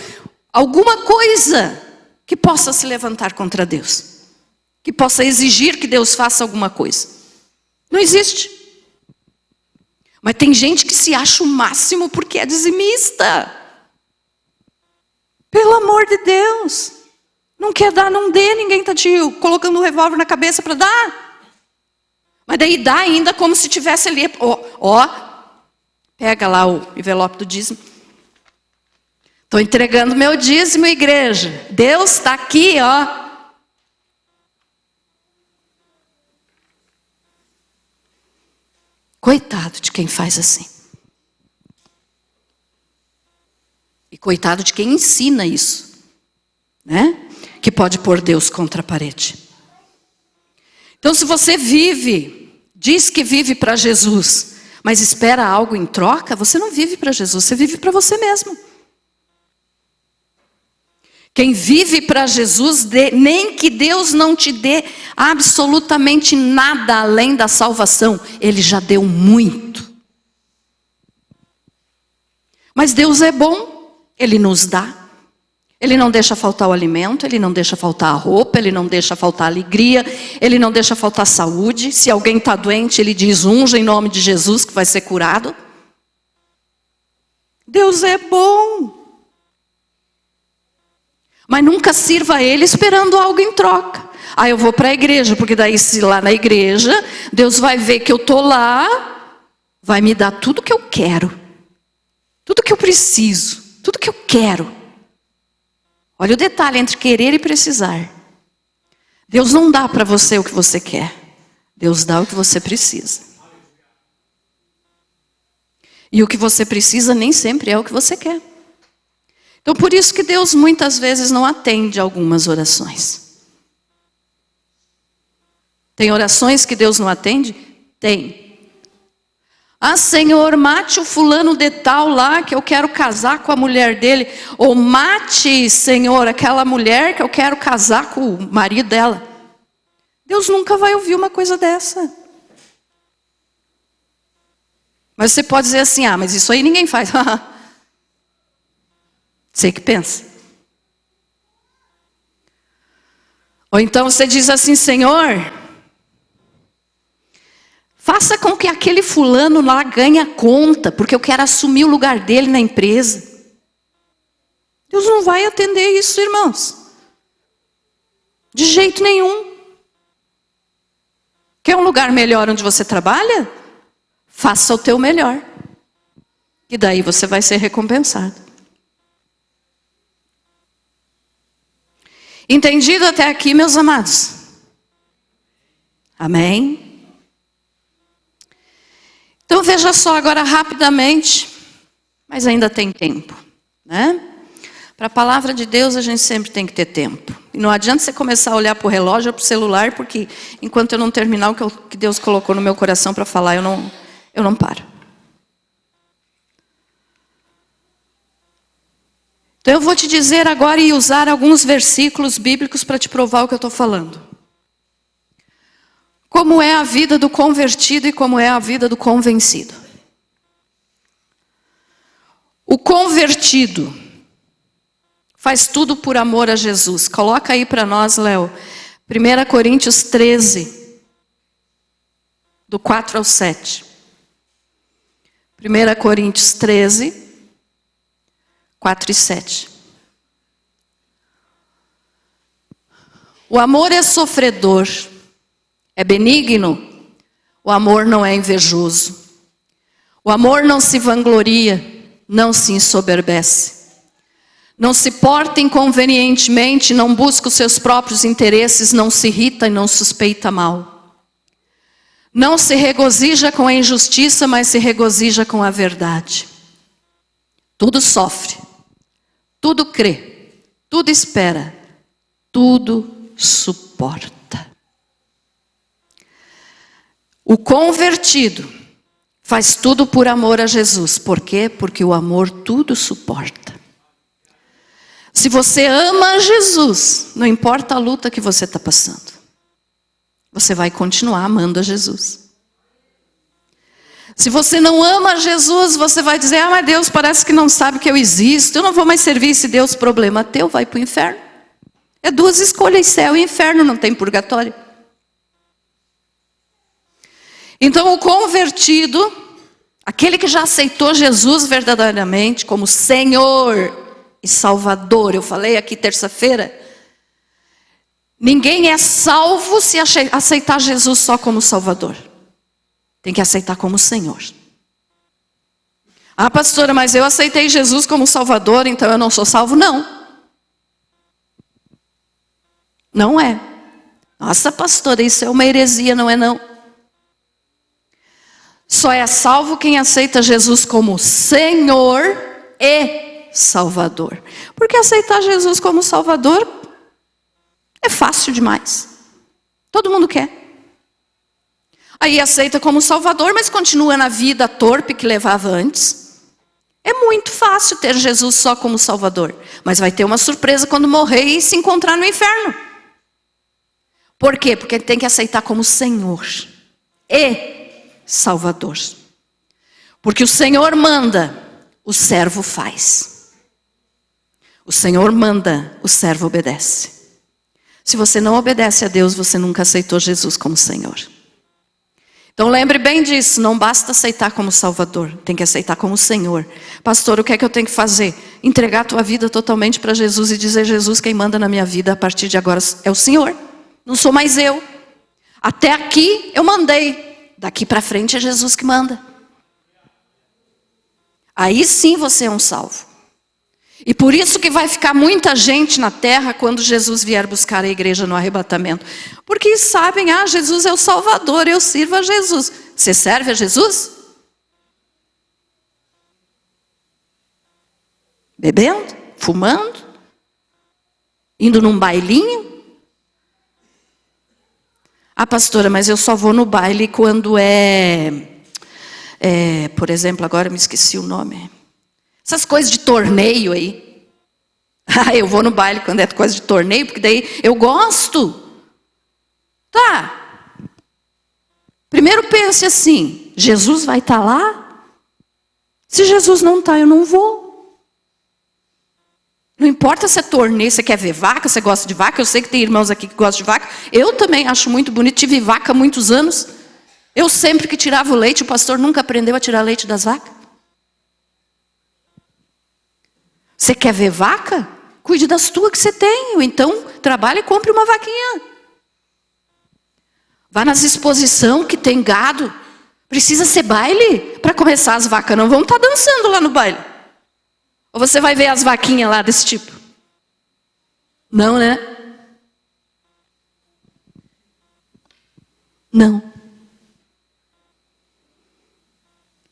alguma coisa que possa se levantar contra Deus. Que possa exigir que Deus faça alguma coisa. Não existe. Mas tem gente que se acha o máximo porque é dizimista. Pelo amor de Deus. Não quer dar, não dê. Ninguém está te colocando um revólver na cabeça para dar. Mas daí dá ainda como se tivesse ali. Pega lá o envelope do dízimo. Estou entregando meu dízimo, igreja. Deus está aqui, ó. Coitado de quem faz assim. E coitado de quem ensina isso, né? Que pode pôr Deus contra a parede. Então, se você diz que vive para Jesus, mas espera algo em troca, você não vive para Jesus, você vive para você mesmo. Quem vive para Jesus, nem que Deus não te dê absolutamente nada além da salvação, Ele já deu muito. Mas Deus é bom, Ele nos dá. Ele não deixa faltar o alimento, Ele não deixa faltar a roupa, Ele não deixa faltar a alegria, Ele não deixa faltar a saúde. Se alguém está doente, Ele diz, unja em nome de Jesus que vai ser curado. Deus é bom. Mas nunca sirva a Ele esperando algo em troca. Ah, eu vou para a igreja, porque daí se lá na igreja, Deus vai ver que eu estou lá, vai me dar tudo que eu quero. Tudo que eu preciso, tudo que eu quero. Olha o detalhe entre querer e precisar. Deus não dá para você o que você quer. Deus dá o que você precisa. E o que você precisa nem sempre é o que você quer. Então por isso que Deus muitas vezes não atende algumas orações. Tem orações que Deus não atende? Tem. Ah, Senhor, mate o fulano de tal lá que eu quero casar com a mulher dele. Ou mate, Senhor, aquela mulher que eu quero casar com o marido dela. Deus nunca vai ouvir uma coisa dessa. Mas você pode dizer assim, ah, mas isso aí ninguém faz. Você que pensa. Ou então você diz assim, Senhor, faça com que aquele fulano lá ganhe a conta, porque eu quero assumir o lugar dele na empresa. Deus não vai atender isso, irmãos. De jeito nenhum. Quer um lugar melhor onde você trabalha? Faça o teu melhor. E daí você vai ser recompensado. Entendido até aqui, meus amados? Amém? Então veja só agora rapidamente, mas ainda tem tempo, né? Para a palavra de Deus a gente sempre tem que ter tempo. E não adianta você começar a olhar para o relógio ou para o celular, porque enquanto eu não terminar o que Deus colocou no meu coração para falar, eu não paro. Então eu vou te dizer agora e usar alguns versículos bíblicos para te provar o que eu estou falando. como é a vida do convertido e como é a vida do convencido. O convertido faz tudo por amor a Jesus. Coloca aí para nós, Léo, 1 Coríntios 13, do 4 ao 7. 1 Coríntios 13, 4 e 7. O amor é sofredor, é benigno, o amor não é invejoso. O amor não se vangloria, não se ensoberbece. Não se porta inconvenientemente, não busca os seus próprios interesses, não se irrita e não suspeita mal. Não se regozija com a injustiça, mas se regozija com a verdade. Tudo sofre, tudo crê, tudo espera, tudo suporta. O convertido faz tudo por amor a Jesus. Por quê? Porque o amor tudo suporta. Se você ama Jesus, não importa a luta que você está passando, você vai continuar amando a Jesus. Se você não ama Jesus, você vai dizer, mas Deus parece que não sabe que eu existo, eu não vou mais servir esse Deus, problema teu, vai para o inferno. É duas escolhas, céu e inferno, não tem purgatório. Então o convertido, aquele que já aceitou Jesus verdadeiramente como Senhor e Salvador, eu falei aqui terça-feira, ninguém é salvo se aceitar Jesus só como Salvador. Tem que aceitar como Senhor. Ah, pastora, mas eu aceitei Jesus como Salvador, então eu não sou salvo? Não. Não é. Nossa, pastora, isso é uma heresia, não é não. Só é salvo quem aceita Jesus como Senhor e Salvador. Porque aceitar Jesus como Salvador é fácil demais. Todo mundo quer. Aí aceita como Salvador, mas continua na vida torpe que levava antes. É muito fácil ter Jesus só como Salvador. Mas vai ter uma surpresa quando morrer e se encontrar no inferno. Por quê? Porque tem que aceitar como Senhor e Salvador. Porque o Senhor manda, o servo faz. O Senhor manda, o servo obedece. Se você não obedece a Deus, você nunca aceitou Jesus como Senhor. Então lembre bem disso, não basta aceitar como Salvador, tem que aceitar como Senhor. Pastor, o que é que eu tenho que fazer? Entregar a tua vida totalmente para Jesus e dizer, Jesus, quem manda na minha vida a partir de agora é o Senhor. Não sou mais eu. Até aqui eu mandei. Daqui para frente é Jesus que manda. Aí sim você é um salvo. E por isso que vai ficar muita gente na terra quando Jesus vier buscar a igreja no arrebatamento. Porque sabem, Jesus é o Salvador, eu sirvo a Jesus. Você serve a Jesus? Bebendo? Fumando? Indo num bailinho? Ah, pastora, mas eu só vou no baile quando por exemplo, agora me esqueci o nome. Essas coisas de torneio aí. Ah, eu vou no baile quando é coisa de torneio, porque daí eu gosto. Tá. Primeiro pense assim, Jesus vai estar lá? Se Jesus não está, eu não vou. Não importa se é torneio, você quer ver vaca, você gosta de vaca. Eu sei que tem irmãos aqui que gostam de vaca. Eu também acho muito bonito, tive vaca há muitos anos. Eu sempre que tirava o leite, o pastor nunca aprendeu a tirar leite das vacas. Você quer ver vaca? Cuide das tuas que você tem. Ou então, trabalhe e compre uma vaquinha. Vá nas exposições que tem gado. Precisa ser baile para começar, as vacas não vão estar dançando lá no baile. Ou você vai ver as vaquinhas lá desse tipo? Não, né? Não.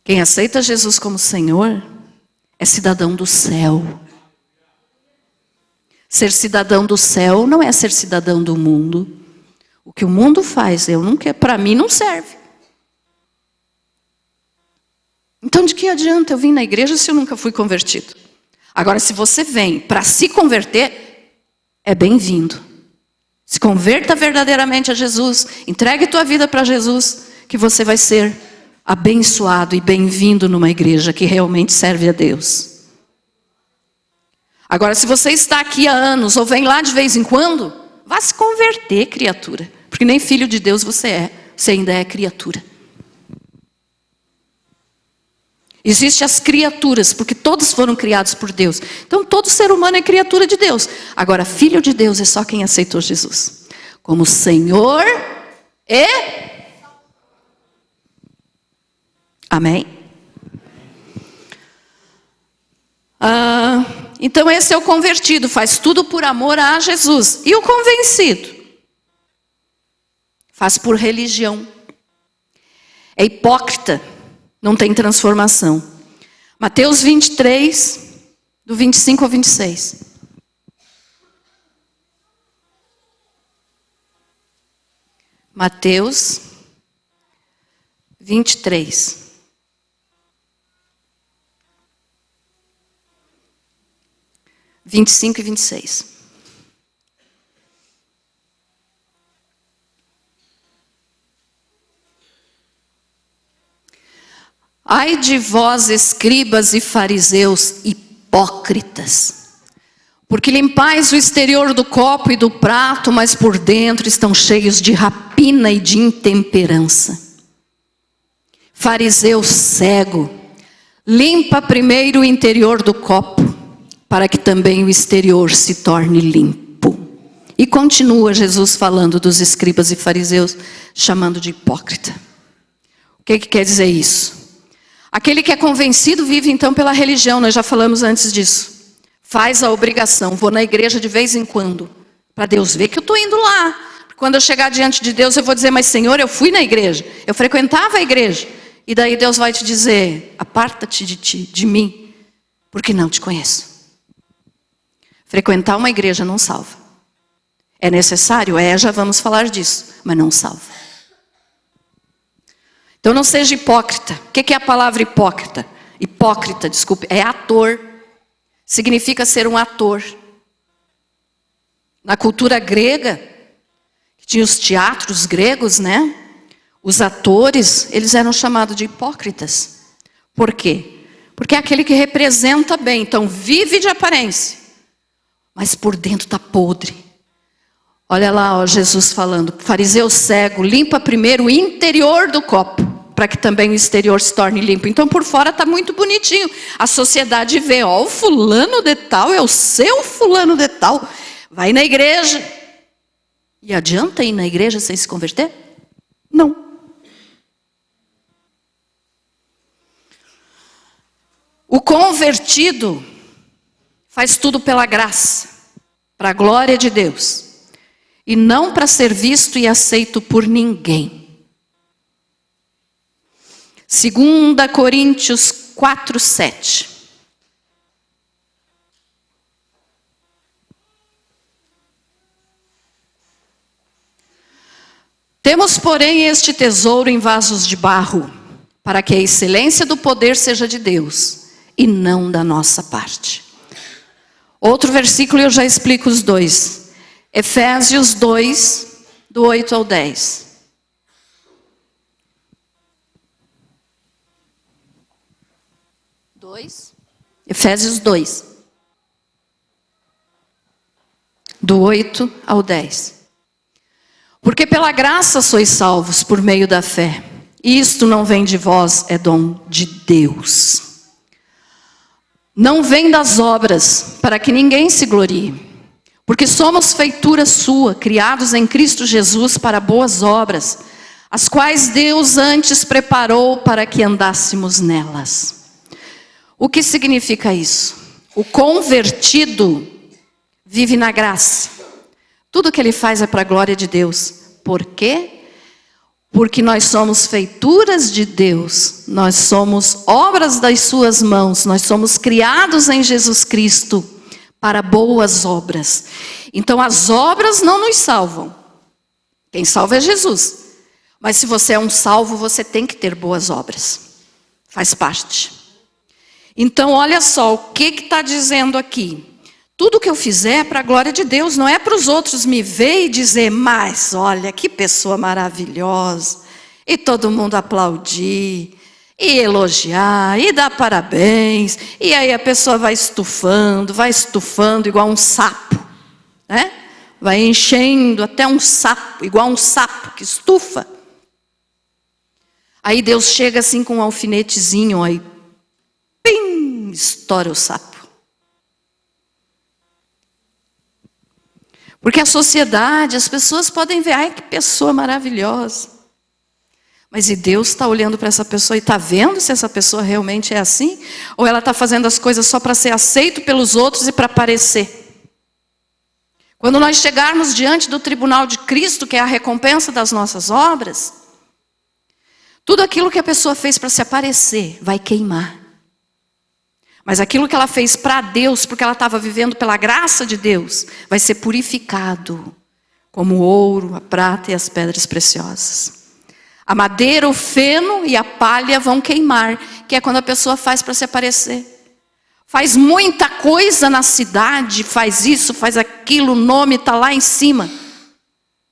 Quem aceita Jesus como Senhor é cidadão do céu. Ser cidadão do céu não é ser cidadão do mundo. O que o mundo faz, eu não quero, para mim não serve. Então de que adianta eu vir na igreja se eu nunca fui convertido? Agora, se você vem para se converter, é bem-vindo. Se converta verdadeiramente a Jesus, entregue tua vida para Jesus, que você vai ser abençoado e bem-vindo numa igreja que realmente serve a Deus. Agora, se você está aqui há anos ou vem lá de vez em quando, vá se converter, criatura. Porque nem filho de Deus você é, você ainda é criatura. Existem as criaturas, porque todos foram criados por Deus. Então todo ser humano é criatura de Deus. Agora, filho de Deus é só quem aceitou Jesus como Senhor e... Amém? Então esse é o convertido, faz tudo por amor a Jesus. E o convencido? Faz por religião. É hipócrita, não tem transformação. Mateus 23, do 25 ao 26. Mateus 23. 25 e 26. Ai de vós, escribas e fariseus hipócritas, porque limpais o exterior do copo e do prato, mas por dentro estão cheios de rapina e de intemperança. Fariseu cego, limpa primeiro o interior do copo, para que também o exterior se torne limpo. E continua Jesus falando dos escribas e fariseus, chamando de hipócrita. O que quer dizer isso? Aquele que é convencido vive então pela religião, nós já falamos antes disso. Faz a obrigação, vou na igreja de vez em quando, para Deus ver que eu estou indo lá. Quando eu chegar diante de Deus eu vou dizer, mas Senhor, eu fui na igreja, eu frequentava a igreja. E daí Deus vai te dizer, aparta-te de mim, porque não te conheço. Frequentar uma igreja não salva. É necessário? Já vamos falar disso, mas não salva. Então não seja hipócrita. O que é a palavra hipócrita? Hipócrita, desculpe, é ator. Significa ser um ator. Na cultura grega, tinha os teatros gregos, né? Os atores, eles eram chamados de hipócritas. Por quê? Porque é aquele que representa bem, então vive de aparência, mas por dentro está podre. Olha lá, ó, Jesus falando, fariseu cego, limpa primeiro o interior do copo, para que também o exterior se torne limpo. Então por fora está muito bonitinho. A sociedade vê, ó, o fulano de tal é o seu fulano de tal. Vai na igreja. E adianta ir na igreja sem se converter? Não. O convertido faz tudo pela graça, para a glória de Deus, e não para ser visto e aceito por ninguém. 2 Coríntios 4, 7. Temos, porém, este tesouro em vasos de barro, para que a excelência do poder seja de Deus, e não da nossa parte. Outro versículo eu já explico os dois. Efésios 2, do 8 ao 10. Efésios 2. Do 8 ao 10. Porque pela graça sois salvos por meio da fé. E isto não vem de vós, é dom de Deus. Não vem das obras, para que ninguém se glorie. Porque somos feitura sua, criados em Cristo Jesus para boas obras, as quais Deus antes preparou para que andássemos nelas. O que significa isso? O convertido vive na graça. Tudo que ele faz é para a glória de Deus. Por quê? Porque nós somos feituras de Deus. Nós somos obras das suas mãos. Nós somos criados em Jesus Cristo para boas obras. Então as obras não nos salvam. Quem salva é Jesus. Mas se você é um salvo, você tem que ter boas obras. Faz parte. Então olha só, o que está dizendo aqui? Tudo que eu fizer é para a glória de Deus, não é para os outros me ver e dizer, mas olha, que pessoa maravilhosa. E todo mundo aplaudir, e elogiar, e dar parabéns. E aí a pessoa vai estufando igual um sapo, né? Vai enchendo até um sapo, igual um sapo que estufa. Aí Deus chega assim com um alfinetezinho, aí, pim, estoura o sapo. Porque a sociedade, as pessoas podem ver, ai que pessoa maravilhosa. Mas e Deus está olhando para essa pessoa e está vendo se essa pessoa realmente é assim? Ou ela está fazendo as coisas só para ser aceito pelos outros e para aparecer? Quando nós chegarmos diante do tribunal de Cristo, que é a recompensa das nossas obras, tudo aquilo que a pessoa fez para se aparecer vai queimar. Mas aquilo que ela fez para Deus, porque ela estava vivendo pela graça de Deus, vai ser purificado, como o ouro, a prata e as pedras preciosas. A madeira, o feno e a palha vão queimar, que é quando a pessoa faz para se aparecer. Faz muita coisa na cidade, faz isso, faz aquilo, o nome está lá em cima.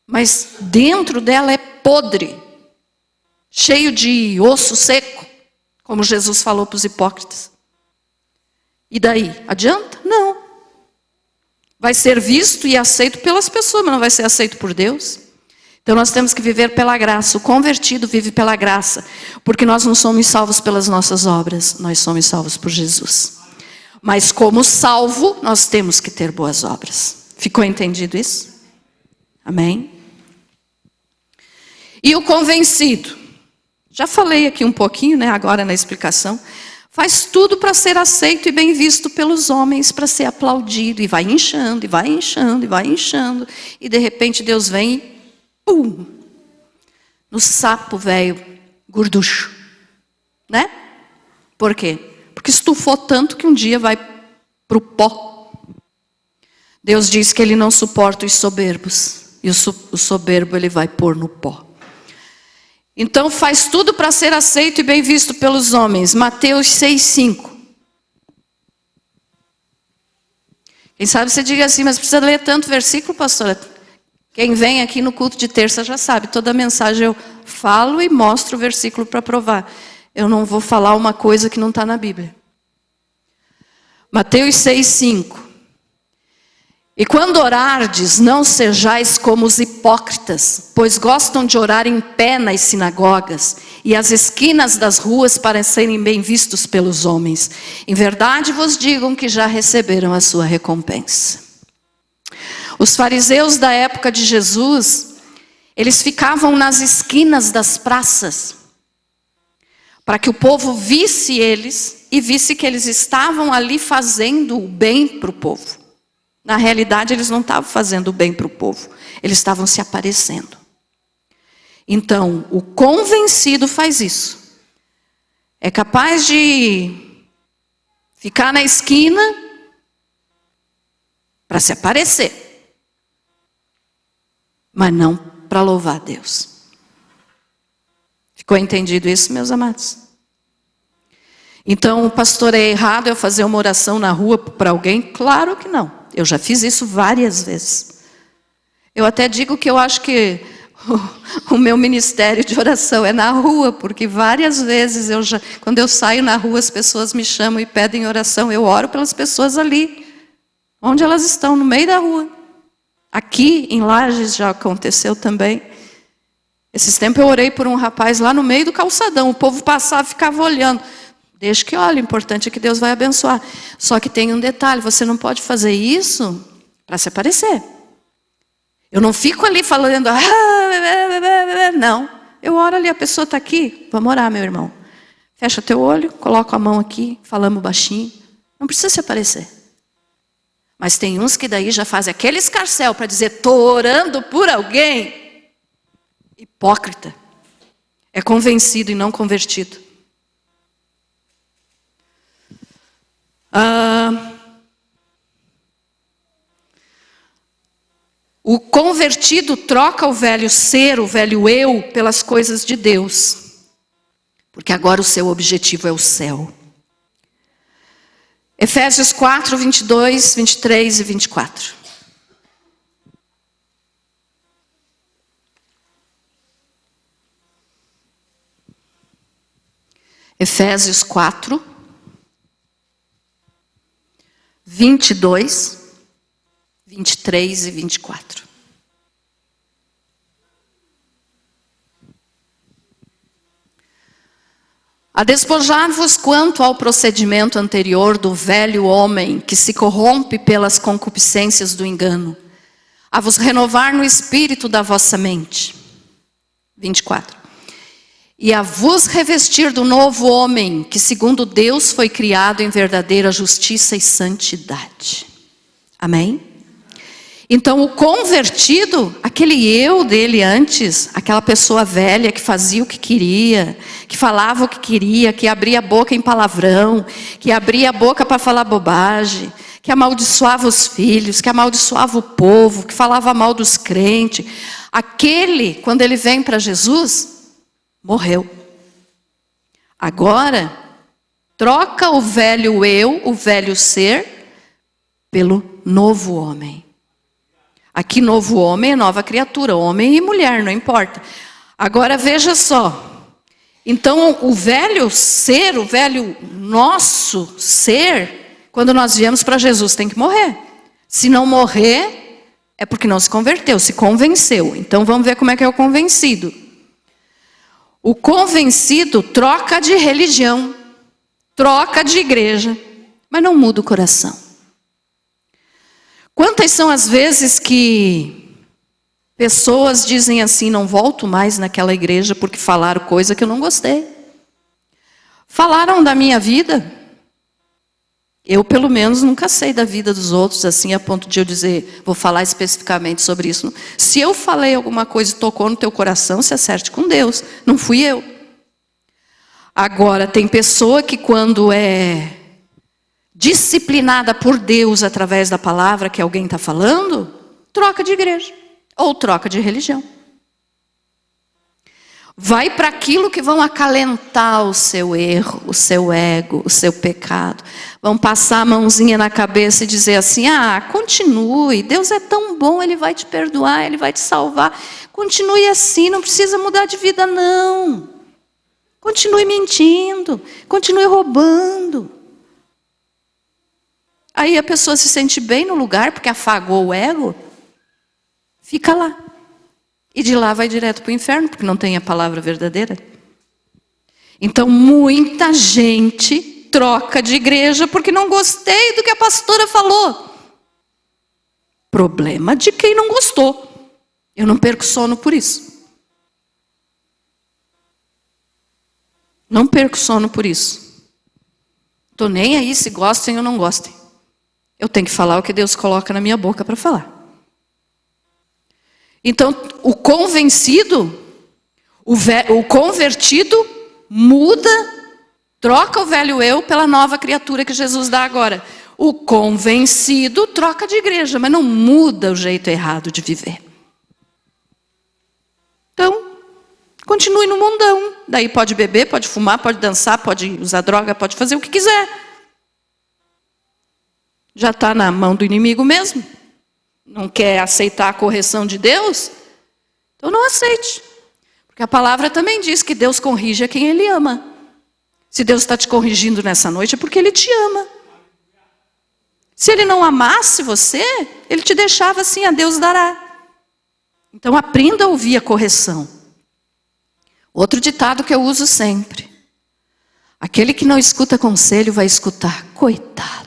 Mas dentro dela é podre, cheio de osso seco, como Jesus falou para os hipócritas. E daí? Adianta? Não. Vai ser visto e aceito pelas pessoas, mas não vai ser aceito por Deus. Então nós temos que viver pela graça. O convertido vive pela graça, porque nós não somos salvos pelas nossas obras, nós somos salvos por Jesus. Mas como salvo, nós temos que ter boas obras. Ficou entendido isso? Amém? E o convencido? Já falei aqui um pouquinho, né, agora na explicação. Faz tudo para ser aceito e bem visto pelos homens, para ser aplaudido. E vai inchando, e vai inchando, e vai inchando. E de repente Deus vem e pum! No sapo velho, gorducho. Né? Por quê? Porque estufou tanto que um dia vai para o pó. Deus diz que Ele não suporta os soberbos. E o soberbo Ele vai pôr no pó. Então faz tudo para ser aceito e bem visto pelos homens. Mateus 6,5. Quem sabe você diga assim, mas precisa ler tanto versículo, pastora? Quem vem aqui no culto de terça já sabe. Toda mensagem eu falo e mostro o versículo para provar. Eu não vou falar uma coisa que não está na Bíblia. Mateus 6,5. E quando orardes, não sejais como os hipócritas, pois gostam de orar em pé nas sinagogas e às esquinas das ruas para serem bem vistos pelos homens. Em verdade vos digo que já receberam a sua recompensa. Os fariseus da época de Jesus, eles ficavam nas esquinas das praças, para que o povo visse eles e visse que eles estavam ali fazendo o bem para o povo. Na realidade, eles não estavam fazendo o bem para o povo. Eles estavam se aparecendo. Então, o convencido faz isso. É capaz de ficar na esquina para se aparecer. Mas não para louvar a Deus. Ficou entendido isso, meus amados? Então, pastor, é errado eu fazer uma oração na rua para alguém? Claro que não. Eu já fiz isso várias vezes. Eu até digo que eu acho que o meu ministério de oração é na rua, porque várias vezes quando eu saio na rua, as pessoas me chamam e pedem oração. Eu oro pelas pessoas ali, onde elas estão, no meio da rua. Aqui em Lages já aconteceu também. Esses tempos eu orei por um rapaz lá no meio do calçadão. O povo passava e ficava olhando. Deixa que olhe, o importante é que Deus vai abençoar. Só que tem um detalhe, você não pode fazer isso para se aparecer. Eu não fico ali falando, não. Eu oro ali, a pessoa está aqui, vamos orar, meu irmão. Fecha teu olho, coloca a mão aqui, falamos baixinho. Não precisa se aparecer. Mas tem uns que daí já fazem aquele escarcéu para dizer, estou orando por alguém. Hipócrita. É convencido e não convertido. O convertido troca o velho ser, o velho eu, pelas coisas de Deus. Porque agora o seu objetivo é o céu. Efésios 4, 22, 23 e 24. Efésios 4, 22, 23 e 24. A despojar-vos quanto ao procedimento anterior do velho homem, que se corrompe pelas concupiscências do engano, a vos renovar no espírito da vossa mente. 24. E a vos revestir do novo homem, que segundo Deus foi criado em verdadeira justiça e santidade. Amém? Então o convertido, aquele eu dele antes, aquela pessoa velha que fazia o que queria, que falava o que queria, que abria a boca em palavrão, que abria a boca para falar bobagem, que amaldiçoava os filhos, que amaldiçoava o povo, que falava mal dos crentes. Aquele, quando ele vem para Jesus, morreu. Agora, troca o velho eu, o velho ser, pelo novo homem. Aqui novo homem é nova criatura, homem e mulher, não importa. Agora veja só. Então o velho ser, o velho nosso ser, quando nós viemos para Jesus tem que morrer. Se não morrer, é porque não se converteu, se convenceu. Então vamos ver como é que é o convencido. O convencido troca de religião, troca de igreja, mas não muda o coração. Quantas são as vezes que pessoas dizem assim, não volto mais naquela igreja porque falaram coisa que eu não gostei. Falaram da minha vida. Eu, pelo menos, nunca sei da vida dos outros, assim, a ponto de eu dizer, vou falar especificamente sobre isso. Se eu falei alguma coisa e tocou no teu coração, se acerte com Deus, não fui eu. Agora, tem pessoa que quando é disciplinada por Deus através da palavra que alguém está falando, troca de igreja ou troca de religião. Vai para aquilo que vão acalentar o seu erro, o seu ego, o seu pecado. Vão passar a mãozinha na cabeça e dizer assim, continue, Deus é tão bom, Ele vai te perdoar, Ele vai te salvar. Continue assim, não precisa mudar de vida não. Continue mentindo, continue roubando. Aí a pessoa se sente bem no lugar, porque afagou o ego, fica lá. E de lá vai direto para o inferno, porque não tem a palavra verdadeira. Então muita gente troca de igreja porque não gostei do que a pastora falou. Problema de quem não gostou. Eu não perco sono por isso. Não perco sono por isso. Estou nem aí se gostem ou não gostem. Eu tenho que falar o que Deus coloca na minha boca para falar. Então, o convencido, o convertido muda, troca o velho eu pela nova criatura que Jesus dá agora. O convencido troca de igreja, mas não muda o jeito errado de viver. Então, continue no mundão. Daí pode beber, pode fumar, pode dançar, pode usar droga, pode fazer o que quiser. Já está na mão do inimigo mesmo? Não quer aceitar a correção de Deus? Então não aceite. Porque a palavra também diz que Deus corrige a quem Ele ama. Se Deus está te corrigindo nessa noite é porque Ele te ama. Se Ele não amasse você, Ele te deixava assim, a Deus dará. Então aprenda a ouvir a correção. Outro ditado que eu uso sempre. Aquele que não escuta conselho vai escutar, coitado.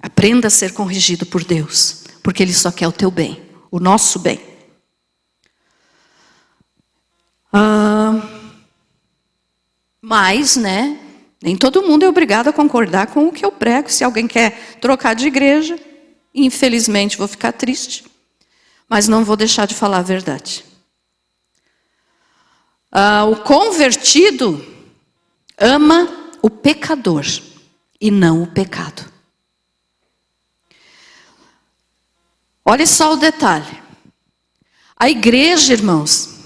Aprenda a ser corrigido por Deus, porque Ele só quer o teu bem, o nosso bem. Mas, nem todo mundo é obrigado a concordar com o que eu prego. Se alguém quer trocar de igreja, infelizmente vou ficar triste, mas não vou deixar de falar a verdade. O convertido ama o pecador e não o pecado. Olha só o detalhe. A igreja, irmãos,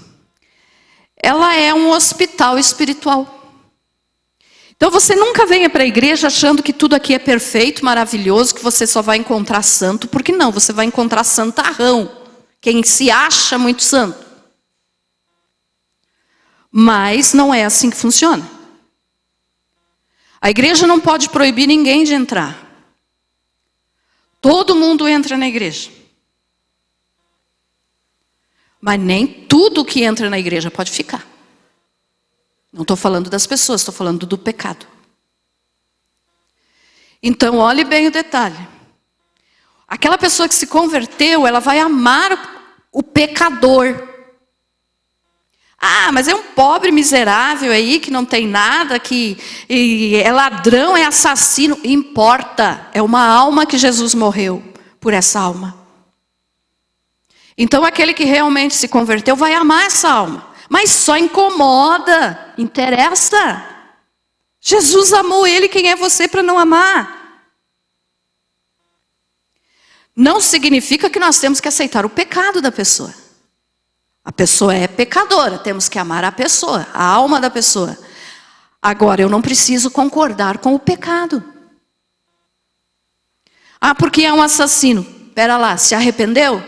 ela é um hospital espiritual. Então você nunca venha para a igreja achando que tudo aqui é perfeito, maravilhoso, que você só vai encontrar santo, porque não, você vai encontrar santarrão, quem se acha muito santo. Mas não é assim que funciona. A igreja não pode proibir ninguém de entrar. Todo mundo entra na igreja. Mas nem tudo que entra na igreja pode ficar. Não estou falando das pessoas, estou falando do pecado. Então, olhe bem o detalhe. Aquela pessoa que se converteu, ela vai amar o pecador. Ah, mas é um pobre miserável aí, que não tem nada, que é ladrão, é assassino. Importa, é uma alma que Jesus morreu por essa alma. Então, aquele que realmente se converteu vai amar essa alma. Mas só incomoda, interessa. Jesus amou ele, quem é você para não amar? Não significa que nós temos que aceitar o pecado da pessoa. A pessoa é pecadora, temos que amar a pessoa, a alma da pessoa. Agora, eu não preciso concordar com o pecado. Ah, porque é um assassino. Pera lá, se arrependeu?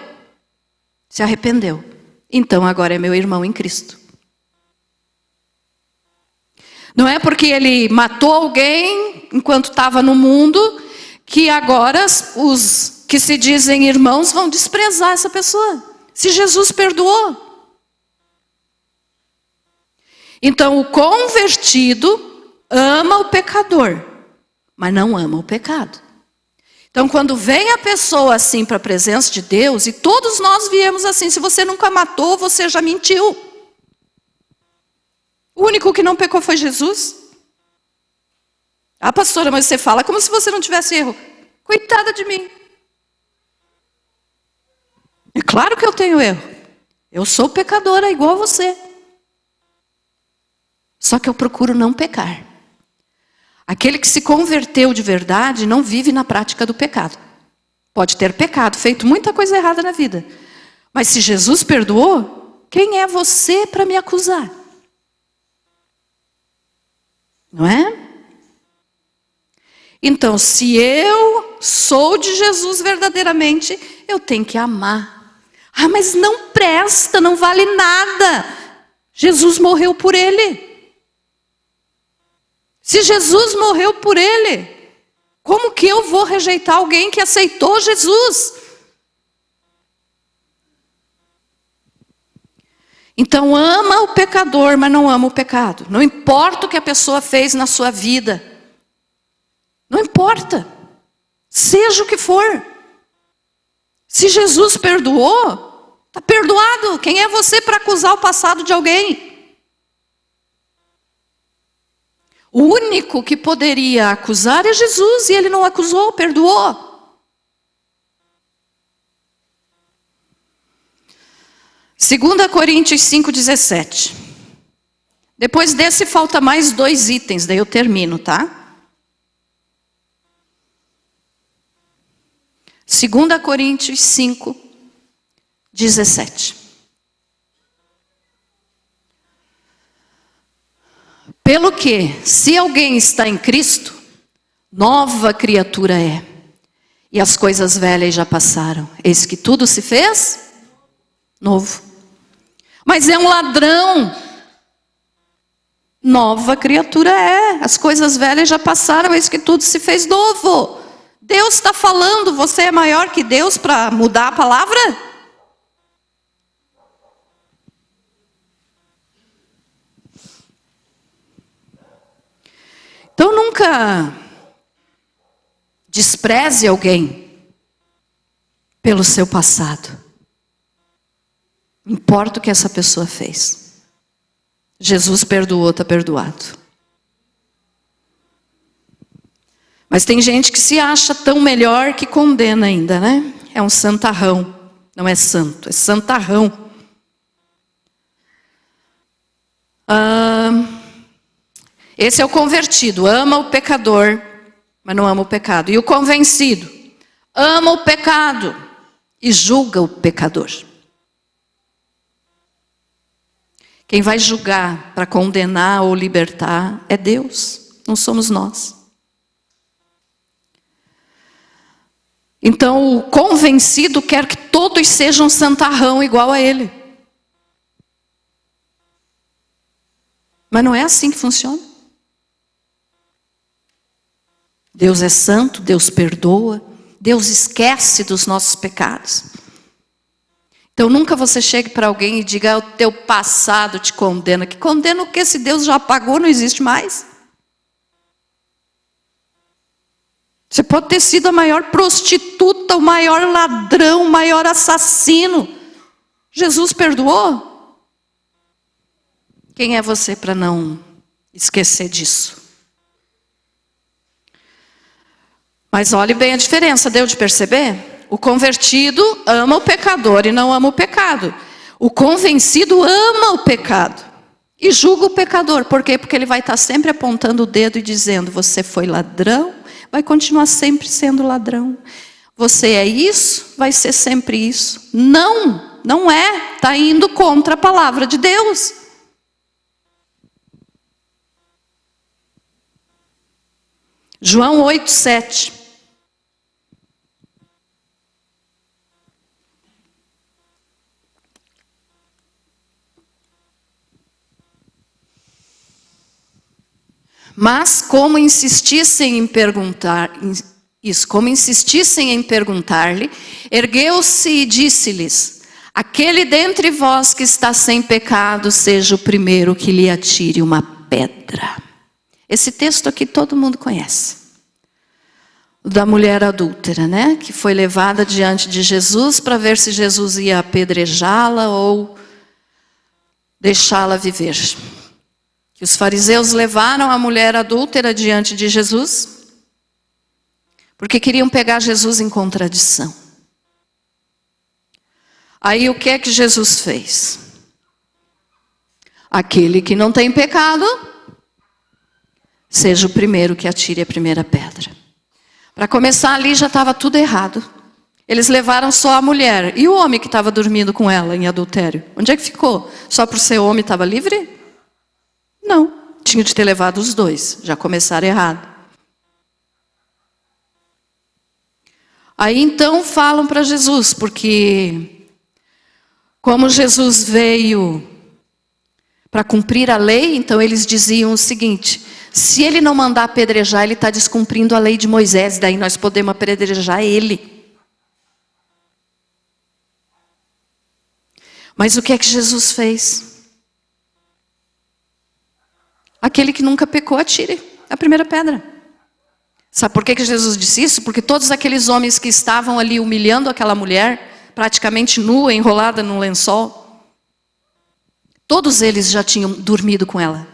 Se arrependeu. Então agora é meu irmão em Cristo. Não é porque ele matou alguém enquanto estava no mundo, que agora os que se dizem irmãos vão desprezar essa pessoa. Se Jesus perdoou. Então o convertido ama o pecador, mas não ama o pecado. Então quando vem a pessoa assim para a presença de Deus, e todos nós viemos assim, se você nunca matou, você já mentiu. O único que não pecou foi Jesus. Ah, pastora, mas você fala como se você não tivesse erro. Coitada de mim. É claro que eu tenho erro. Eu sou pecadora igual a você. Só que eu procuro não pecar. Aquele que se converteu de verdade não vive na prática do pecado. Pode ter pecado, feito muita coisa errada na vida. Mas se Jesus perdoou, quem é você para me acusar? Não é? Então, se eu sou de Jesus verdadeiramente, eu tenho que amar. Ah, mas não presta, não vale nada. Jesus morreu por ele. Se Jesus morreu por ele, como que eu vou rejeitar alguém que aceitou Jesus? Então ama o pecador, mas não ama o pecado. Não importa o que a pessoa fez na sua vida. Não importa. Seja o que for. Se Jesus perdoou, está perdoado. Quem é você para acusar o passado de alguém? O único que poderia acusar é Jesus, e ele não acusou, perdoou. 2 Coríntios 5,17. Depois desse falta mais 2 itens, daí eu termino, tá? 2 Coríntios 5,17. Pelo que, se alguém está em Cristo, nova criatura é. E as coisas velhas já passaram. Eis que tudo se fez novo. Mas é um ladrão. Nova criatura é. As coisas velhas já passaram, eis que tudo se fez novo. Deus está falando, você é maior que Deus para mudar a palavra? Então nunca despreze alguém pelo seu passado. Não importa o que essa pessoa fez. Jesus perdoou, está perdoado. Mas tem gente que se acha tão melhor que condena ainda, né? É um santarrão. Não é santo, é santarrão. Esse é o convertido, ama o pecador, mas não ama o pecado. E o convencido, ama o pecado e julga o pecador. Quem vai julgar para condenar ou libertar é Deus. não somos nós. Então, o convencido quer que todos sejam santarrão igual a ele. Mas não é assim que funciona. Deus é santo, Deus perdoa, Deus esquece dos nossos pecados. Então nunca você chegue para alguém e diga: o teu passado te condena. Que condena o quê? Se Deus já apagou, não existe mais. Você pode ter sido a maior prostituta, o maior ladrão, o maior assassino. Jesus perdoou? Quem é você para não esquecer disso? Mas olhe bem a diferença, deu de perceber? O convertido ama o pecador e não ama o pecado. O convencido ama o pecado e julga o pecador. Por quê? Porque ele vai estar sempre apontando o dedo e dizendo: você foi ladrão, vai continuar sempre sendo ladrão. Você é isso, vai ser sempre isso. Não, não é. Está indo contra a palavra de Deus. João 8:7. Mas como insistissem em perguntar-lhe, ergueu-se e disse-lhes: aquele dentre vós que está sem pecado, seja o primeiro que lhe atire uma pedra. Esse texto aqui todo mundo conhece. Da mulher adúltera, né? Que foi levada diante de Jesus para ver se Jesus ia apedrejá-la ou deixá-la viver. Que os fariseus levaram a mulher adúltera diante de Jesus, porque queriam pegar Jesus em contradição. Aí o que é que Jesus fez? Aquele que não tem pecado, seja o primeiro que atire a primeira pedra. Para começar, ali já estava tudo errado. Eles levaram só a mulher. E o homem que estava dormindo com ela em adultério? Onde é que ficou? Só por ser homem estava livre? Não, tinha de ter levado os dois, já começaram errado. Aí então falam para Jesus, porque como Jesus veio para cumprir a lei, então eles diziam o seguinte: se ele não mandar apedrejar, ele está descumprindo a lei de Moisés, daí nós podemos apedrejar ele. Mas o que é que Jesus fez? Aquele que nunca pecou, atire a primeira pedra. Sabe por que Jesus disse isso? Porque todos aqueles homens que estavam ali humilhando aquela mulher, praticamente nua, enrolada num lençol, todos eles já tinham dormido com ela.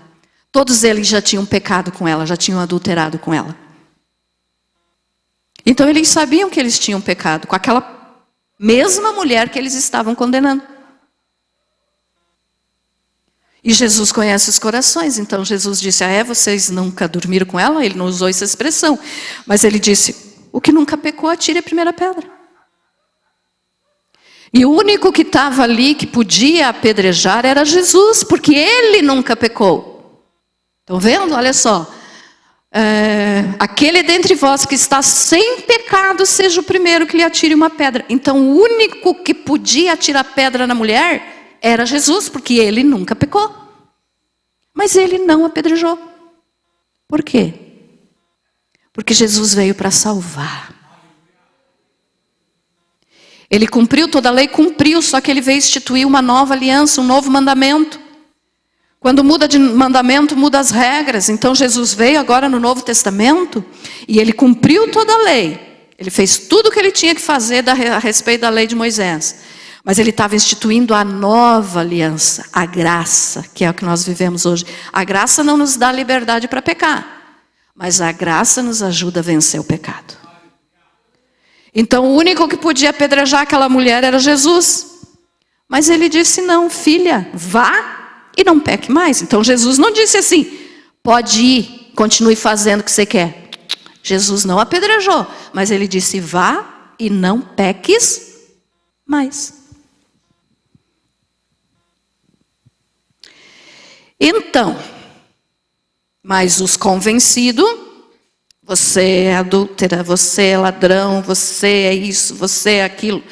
Todos eles já tinham pecado com ela, já tinham adulterado com ela. Então eles sabiam que eles tinham pecado com aquela mesma mulher que eles estavam condenando. E Jesus conhece os corações, então Jesus disse: vocês nunca dormiram com ela? Ele não usou essa expressão, mas ele disse: o que nunca pecou, atire a primeira pedra. E o único que estava ali, que podia apedrejar, era Jesus, porque ele nunca pecou. Estão vendo? Olha só. Aquele dentre vós que está sem pecado, seja o primeiro que lhe atire uma pedra. Então o único que podia atirar pedra na mulher era Jesus, porque ele nunca pecou. Mas ele não apedrejou. Por quê? Porque Jesus veio para salvar. Ele cumpriu toda a lei, cumpriu, só que ele veio instituir uma nova aliança, um novo mandamento. Quando muda de mandamento, muda as regras. Então Jesus veio agora no Novo Testamento e ele cumpriu toda a lei. Ele fez tudo o que ele tinha que fazer a respeito da lei de Moisés. Mas ele estava instituindo a nova aliança, a graça, que é o que nós vivemos hoje. A graça não nos dá liberdade para pecar, mas a graça nos ajuda a vencer o pecado. Então o único que podia apedrejar aquela mulher era Jesus. Mas ele disse: não, filha, vá e não peque mais. Então Jesus não disse assim: pode ir, continue fazendo o que você quer. Jesus não apedrejou, mas ele disse: vá e não peques mais. Então, Mas os convencidos, você é adúltera, você é ladrão, você é isso, você é aquilo.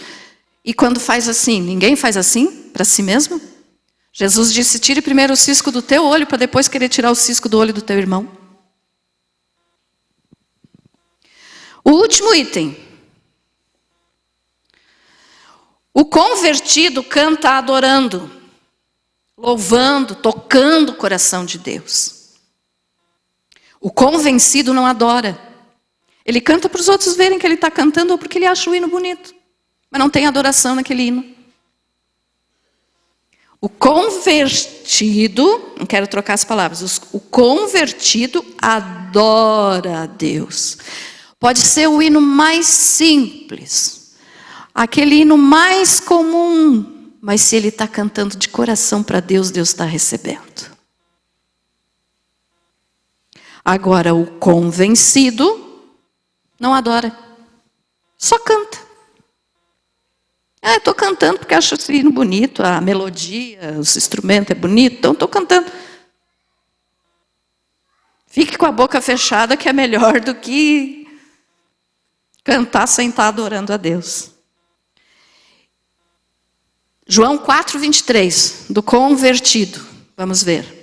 E quando faz assim, ninguém faz assim para si mesmo? Jesus disse, tire primeiro o cisco do teu olho para depois querer tirar o cisco do olho do teu irmão. O último item. O convertido canta adorando, louvando, tocando o coração de Deus. O convencido não adora. Ele canta para os outros verem que ele está cantando ou porque ele acha o hino bonito. Mas não tem adoração naquele hino. O convertido, não quero trocar as palavras, o convertido adora a Deus. Pode ser o hino mais simples, aquele hino mais comum, mas se ele está cantando de coração para Deus, Deus está recebendo. Agora, o convencido não adora, só canta. Estou cantando porque acho esse hino bonito, a melodia, os instrumentos é bonito, então estou cantando. Fique com a boca fechada que é melhor do que cantar sem estar adorando a Deus. João 4:23, do convertido. Vamos ver.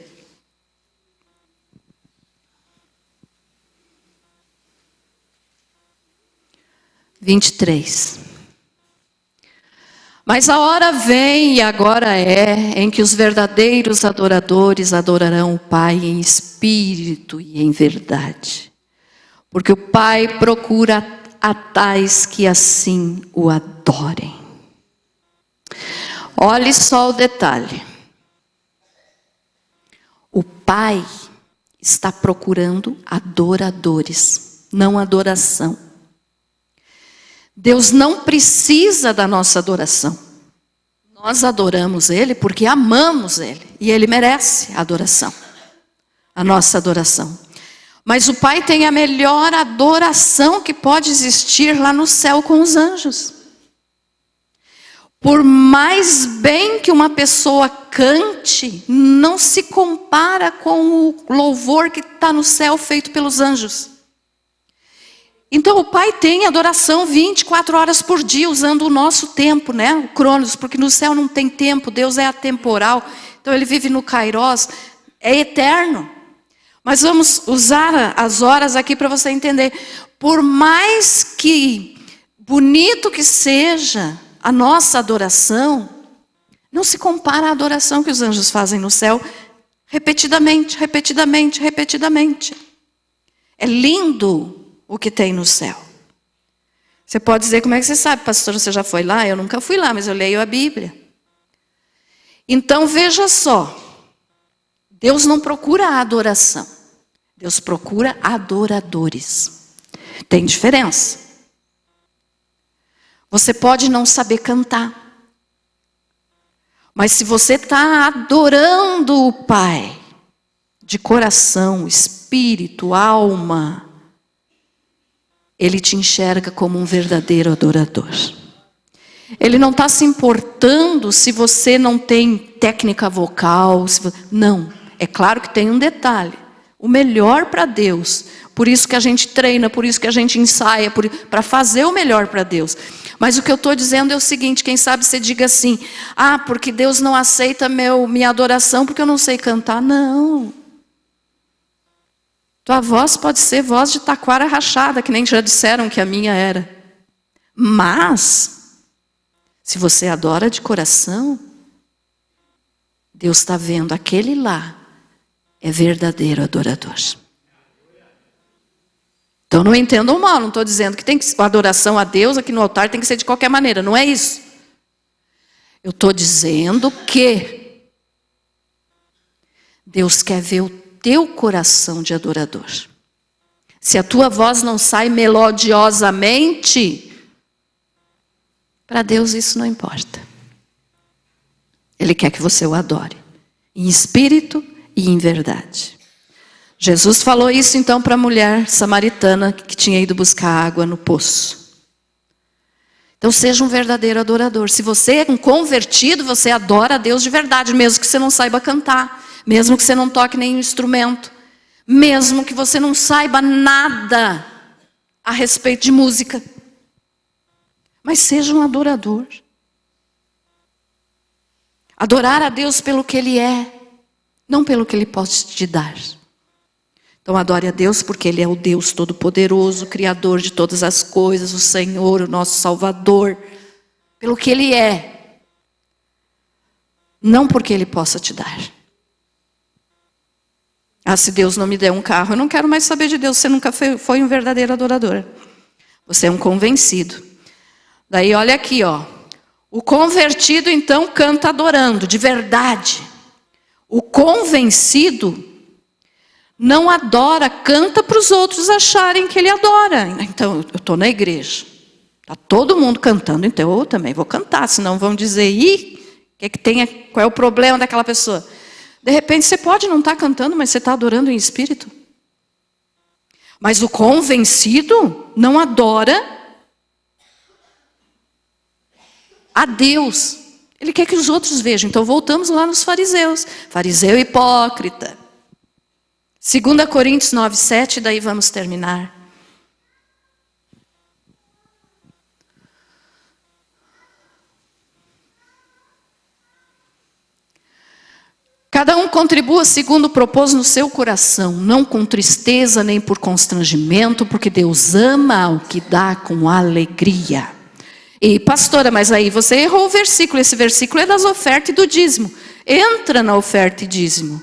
Mas a hora vem e agora é em que os verdadeiros adoradores adorarão o Pai em espírito e em verdade. Porque o Pai procura a tais que assim o adorem. Olhe só o detalhe. O Pai está procurando adoradores, não adoração. Deus não precisa da nossa adoração. Nós adoramos Ele porque amamos Ele. E Ele merece a adoração. A nossa adoração. Mas o Pai tem a melhor adoração que pode existir lá no céu com os anjos. Por mais bem que uma pessoa cante, não se compara com o louvor que está no céu feito pelos anjos. Então o Pai tem adoração 24 horas por dia, usando o nosso tempo, né? O Cronos, porque no céu não tem tempo, Deus é atemporal. Então Ele vive no Kairos, é eterno. Mas vamos usar as horas aqui para você entender. Por mais que bonito que seja a nossa adoração, não se compara à adoração que os anjos fazem no céu, repetidamente, repetidamente, repetidamente. É lindo o que tem no céu. Você pode dizer, como é que você sabe, pastor, você já foi lá? Eu nunca fui lá, mas eu leio a Bíblia. Então veja só, Deus não procura a adoração, Deus procura adoradores. Tem diferença. Você pode não saber cantar, mas se você está adorando o Pai, de coração, espírito, alma, Ele te enxerga como um verdadeiro adorador. Ele não está se importando se você não tem técnica vocal. Não, é claro que tem um detalhe. O melhor para Deus. Por isso que a gente treina, por isso que a gente ensaia, para fazer o melhor para Deus. Mas o que eu estou dizendo é o seguinte, quem sabe você diga assim, porque Deus não aceita minha adoração porque eu não sei cantar. Não. Tua voz pode ser voz de taquara rachada, que nem já disseram que a minha era. Mas, se você adora de coração, Deus está vendo aquele lá é verdadeiro adorador. Então não entendam mal, não estou dizendo que tem que a adoração a Deus aqui no altar tem que ser de qualquer maneira, não é isso. Eu estou dizendo que Deus quer ver o teu coração de adorador. Se a tua voz não sai melodiosamente, para Deus isso não importa. Ele quer que você o adore, em espírito e em verdade. Jesus falou isso então para a mulher samaritana que tinha ido buscar água no poço. Então seja um verdadeiro adorador. Se você é um convertido, você adora a Deus de verdade, mesmo que você não saiba cantar. Mesmo que você não toque nenhum instrumento. Mesmo que você não saiba nada a respeito de música. Mas seja um adorador. Adorar a Deus pelo que Ele é, não pelo que Ele pode te dar. Então adore a Deus porque Ele é o Deus Todo-Poderoso, Criador de todas as coisas, o Senhor, o nosso Salvador. Pelo que Ele é, não porque Ele possa te dar. Ah, se Deus não me der um carro, eu não quero mais saber de Deus. Você nunca foi um verdadeiro adorador. Você é um convencido. Daí olha aqui, ó. O convertido então canta adorando, de verdade. O convencido não adora, canta para os outros acharem que ele adora. Então, eu estou na igreja. Está todo mundo cantando, então eu também vou cantar. Senão vão dizer, qual é o problema daquela pessoa? De repente você pode não estar cantando, mas você está adorando em espírito. Mas o convencido não adora a Deus. Ele quer que os outros vejam. Então voltamos lá nos fariseus. Fariseu hipócrita. 2 Coríntios 9:7, daí vamos terminar. Cada um contribua segundo propôs no seu coração, não com tristeza nem por constrangimento, porque Deus ama o que dá com alegria. E pastora, mas aí você errou o versículo, esse versículo é das ofertas e do dízimo. Entra na oferta e dízimo.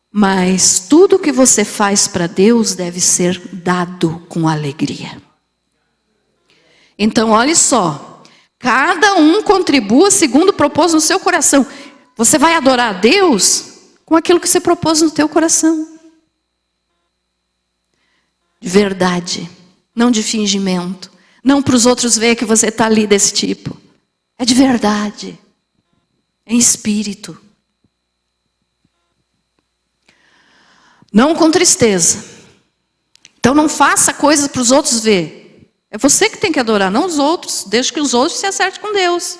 Mas tudo que você faz para Deus deve ser dado com alegria. Então olhe só, cada um contribua segundo propôs no seu coração. Você vai adorar a Deus com aquilo que você propôs no teu coração. De verdade, não de fingimento. Não para os outros ver que você está ali desse tipo. É de verdade. É em espírito. Não com tristeza. Então não faça coisas para os outros ver. É você que tem que adorar, não os outros. Deixa que os outros se acertem com Deus.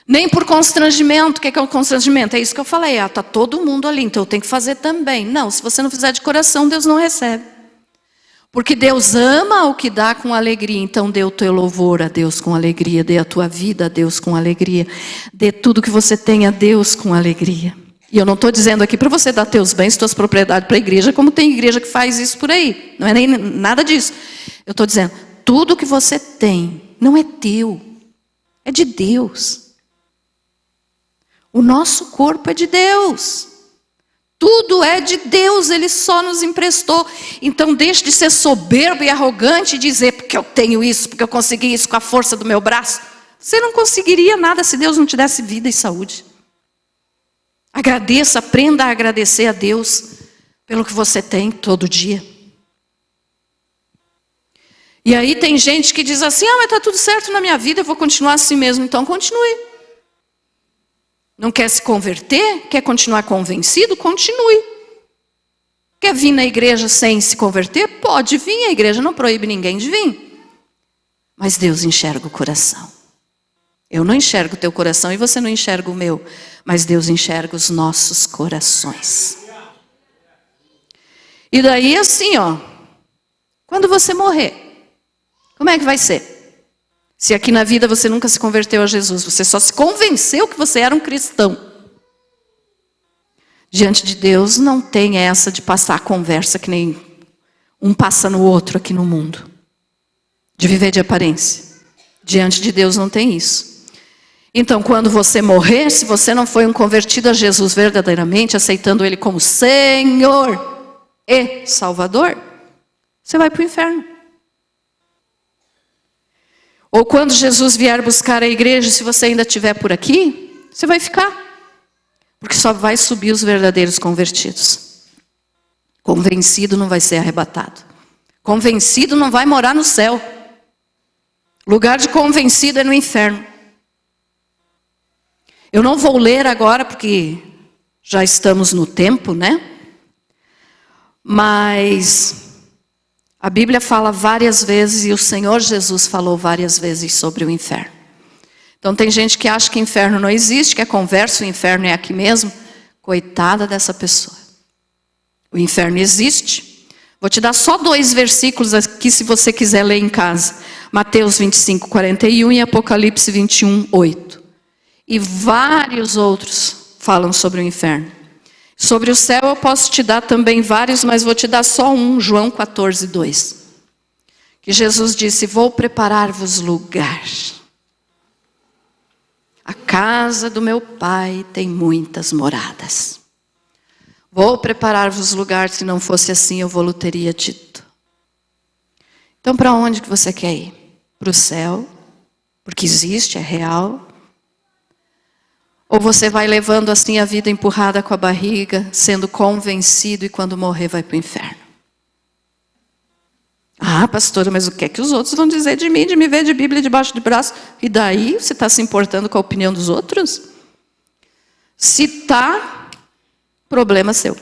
Nem por constrangimento. O que é o constrangimento? É isso que eu falei. Está todo mundo ali, então eu tenho que fazer também. Não, se você não fizer de coração, Deus não recebe. Porque Deus ama o que dá com alegria. Então dê o teu louvor a Deus com alegria. Dê a tua vida a Deus com alegria. Dê tudo que você tem a Deus com alegria. E eu não estou dizendo aqui para você dar teus bens, tuas propriedades para a igreja, como tem igreja que faz isso por aí. Não é nem nada disso. Eu estou dizendo, tudo que você tem não é teu. É de Deus. O nosso corpo é de Deus. Tudo é de Deus, Ele só nos emprestou. Então deixe de ser soberbo e arrogante e dizer, porque eu tenho isso, porque eu consegui isso com a força do meu braço. Você não conseguiria nada se Deus não te desse vida e saúde. Agradeça, aprenda a agradecer a Deus pelo que você tem todo dia. E aí tem gente que diz assim, mas está tudo certo na minha vida, eu vou continuar assim mesmo. Então continue. Não quer se converter? Quer continuar convencido? Continue. Quer vir na igreja sem se converter? Pode vir, a igreja não proíbe ninguém de vir. Mas Deus enxerga o coração. Eu não enxergo o teu coração e você não enxerga o meu. Mas Deus enxerga os nossos corações. E daí assim, ó. Quando você morrer, como é que vai ser? Se aqui na vida você nunca se converteu a Jesus, você só se convenceu que você era um cristão. Diante de Deus não tem essa de passar a conversa que nem um passa no outro aqui no mundo. De viver de aparência. Diante de Deus não tem isso. Então quando você morrer, se você não foi um convertido a Jesus verdadeiramente, aceitando Ele como Senhor e Salvador, você vai para o inferno. Ou quando Jesus vier buscar a igreja, se você ainda estiver por aqui, você vai ficar. Porque só vai subir os verdadeiros convertidos. Convencido não vai ser arrebatado. Convencido não vai morar no céu. Lugar de convencido é no inferno. Eu não vou ler agora, porque já estamos no tempo, né? Mas a Bíblia fala várias vezes, e o Senhor Jesus falou várias vezes sobre o inferno. Então tem gente que acha que inferno não existe, que é conversa, o inferno é aqui mesmo. Coitada dessa pessoa. O inferno existe. Vou te dar só 2 versículos aqui, se você quiser ler em casa. Mateus 25, 41 e Apocalipse 21, 8. E vários outros falam sobre o inferno. Sobre o céu eu posso te dar também vários, mas vou te dar só um, João 14, 2. Que Jesus disse, vou preparar-vos lugar. A casa do meu pai tem muitas moradas. Vou preparar-vos lugar, se não fosse assim eu vou-lhe teria dito. Então para onde que você quer ir? Para o céu, porque existe, é real. Ou você vai levando assim a vida empurrada com a barriga, sendo convencido e quando morrer vai para o inferno? Ah, pastora, mas o que é que os outros vão dizer de mim, de me ver de Bíblia debaixo do braço? E daí, você está se importando com a opinião dos outros? Se está, problema seu.